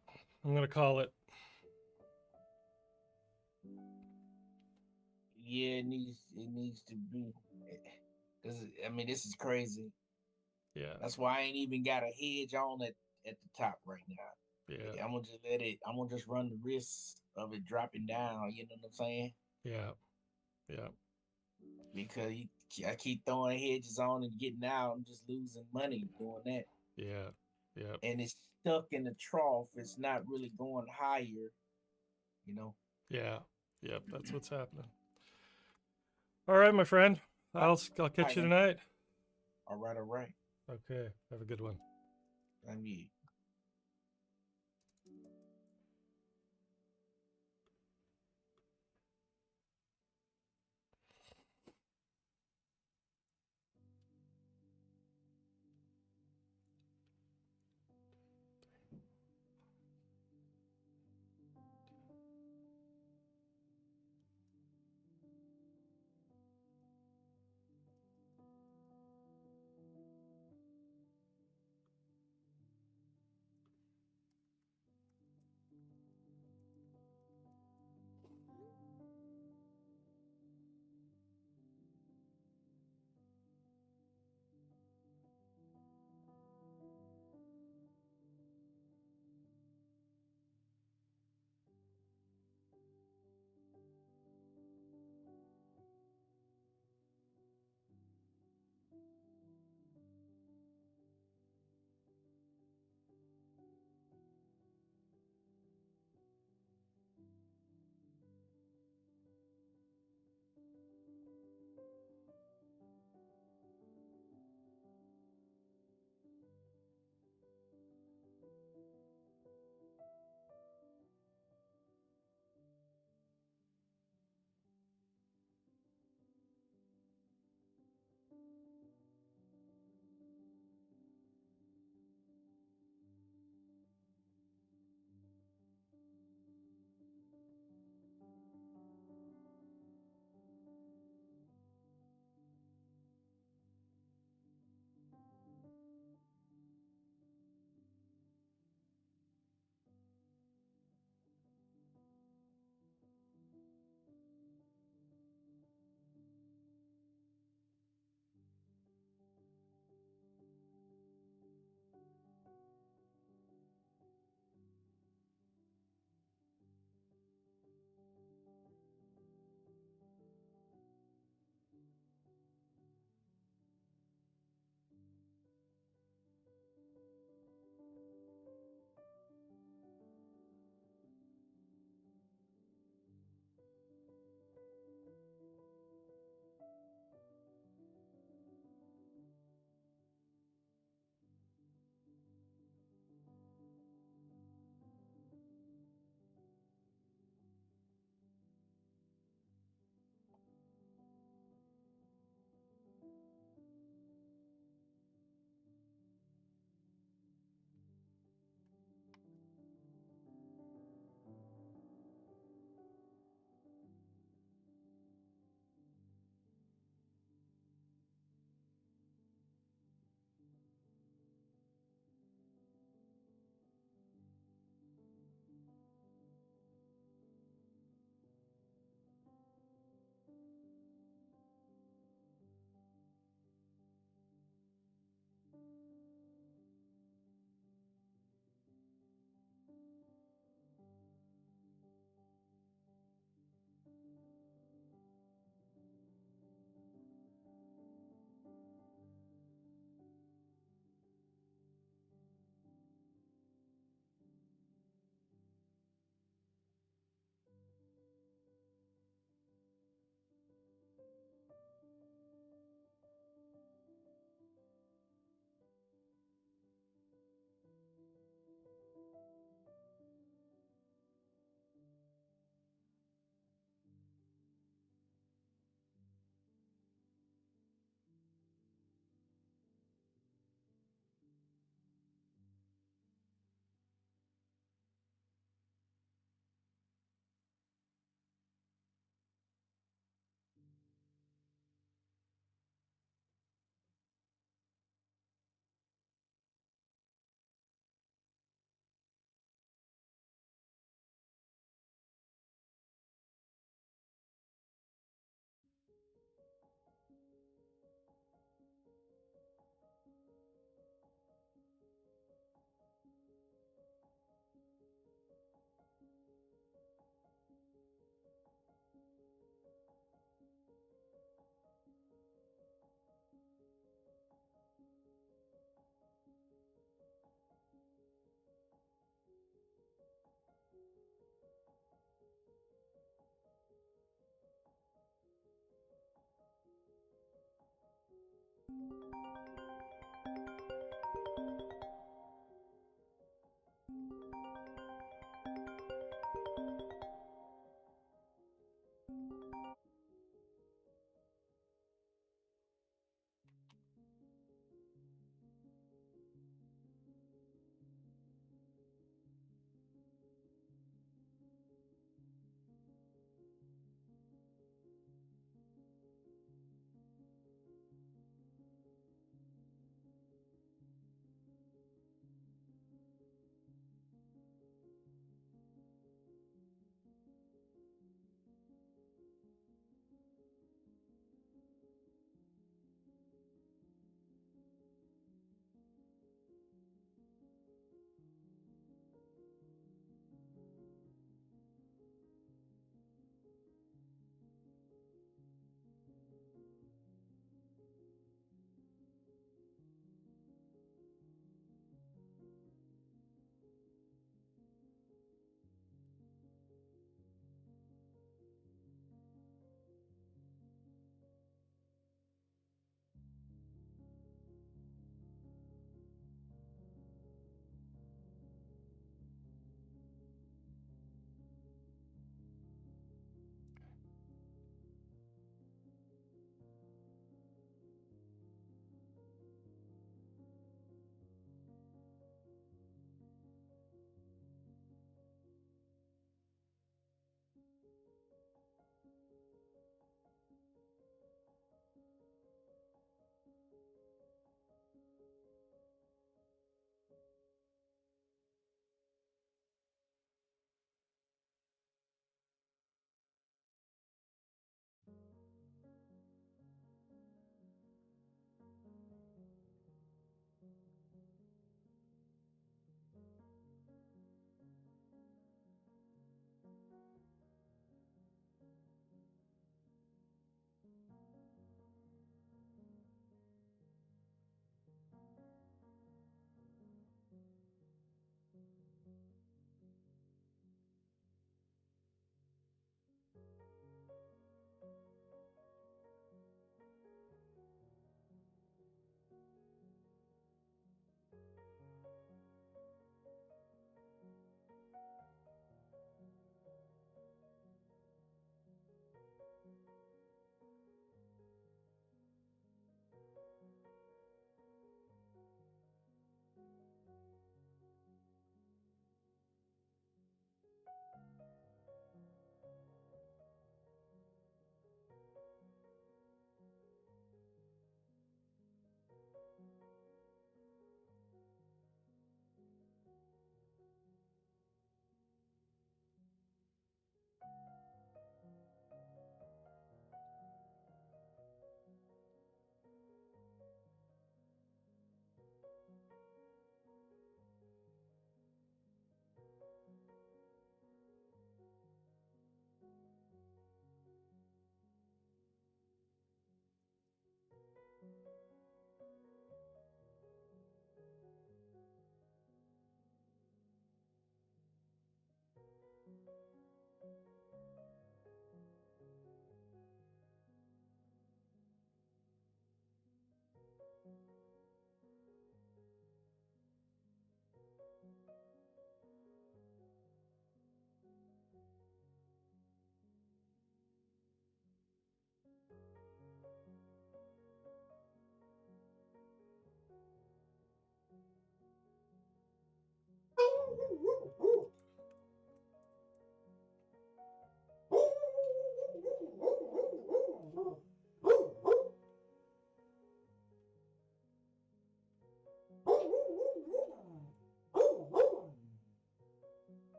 I'm gonna call it. Yeah, it needs to be. I mean, this is crazy. Yeah. That's why I ain't even got a hedge on at the top right now. Yeah. I'm gonna just let it. I'm gonna just run the risk of it dropping down. You know what I'm saying? Yeah. Yeah. Because I keep throwing hedges on and getting out. I'm just losing money doing that. Yeah. Yeah. And it's stuck in the trough. It's not really going higher. You know. Yeah. Yep. That's what's happening. All right, my friend. I'll catch you tonight. All right. All right. Okay. Have a good one. I'm you.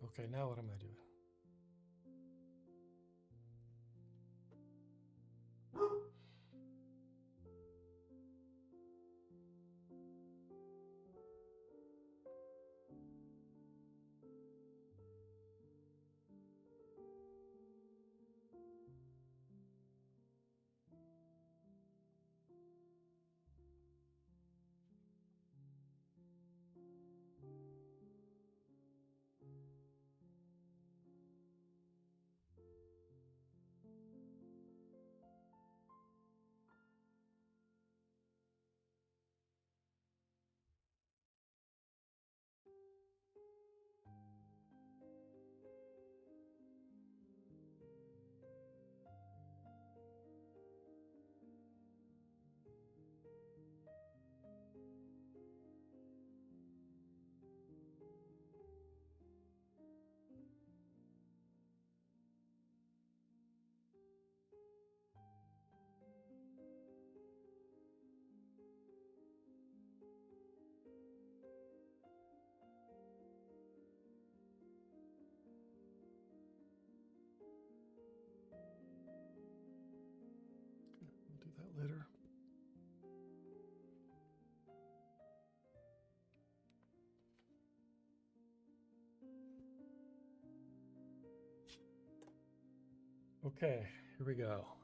Okay, now what am I doing? We'll do that later. Okay, here we go.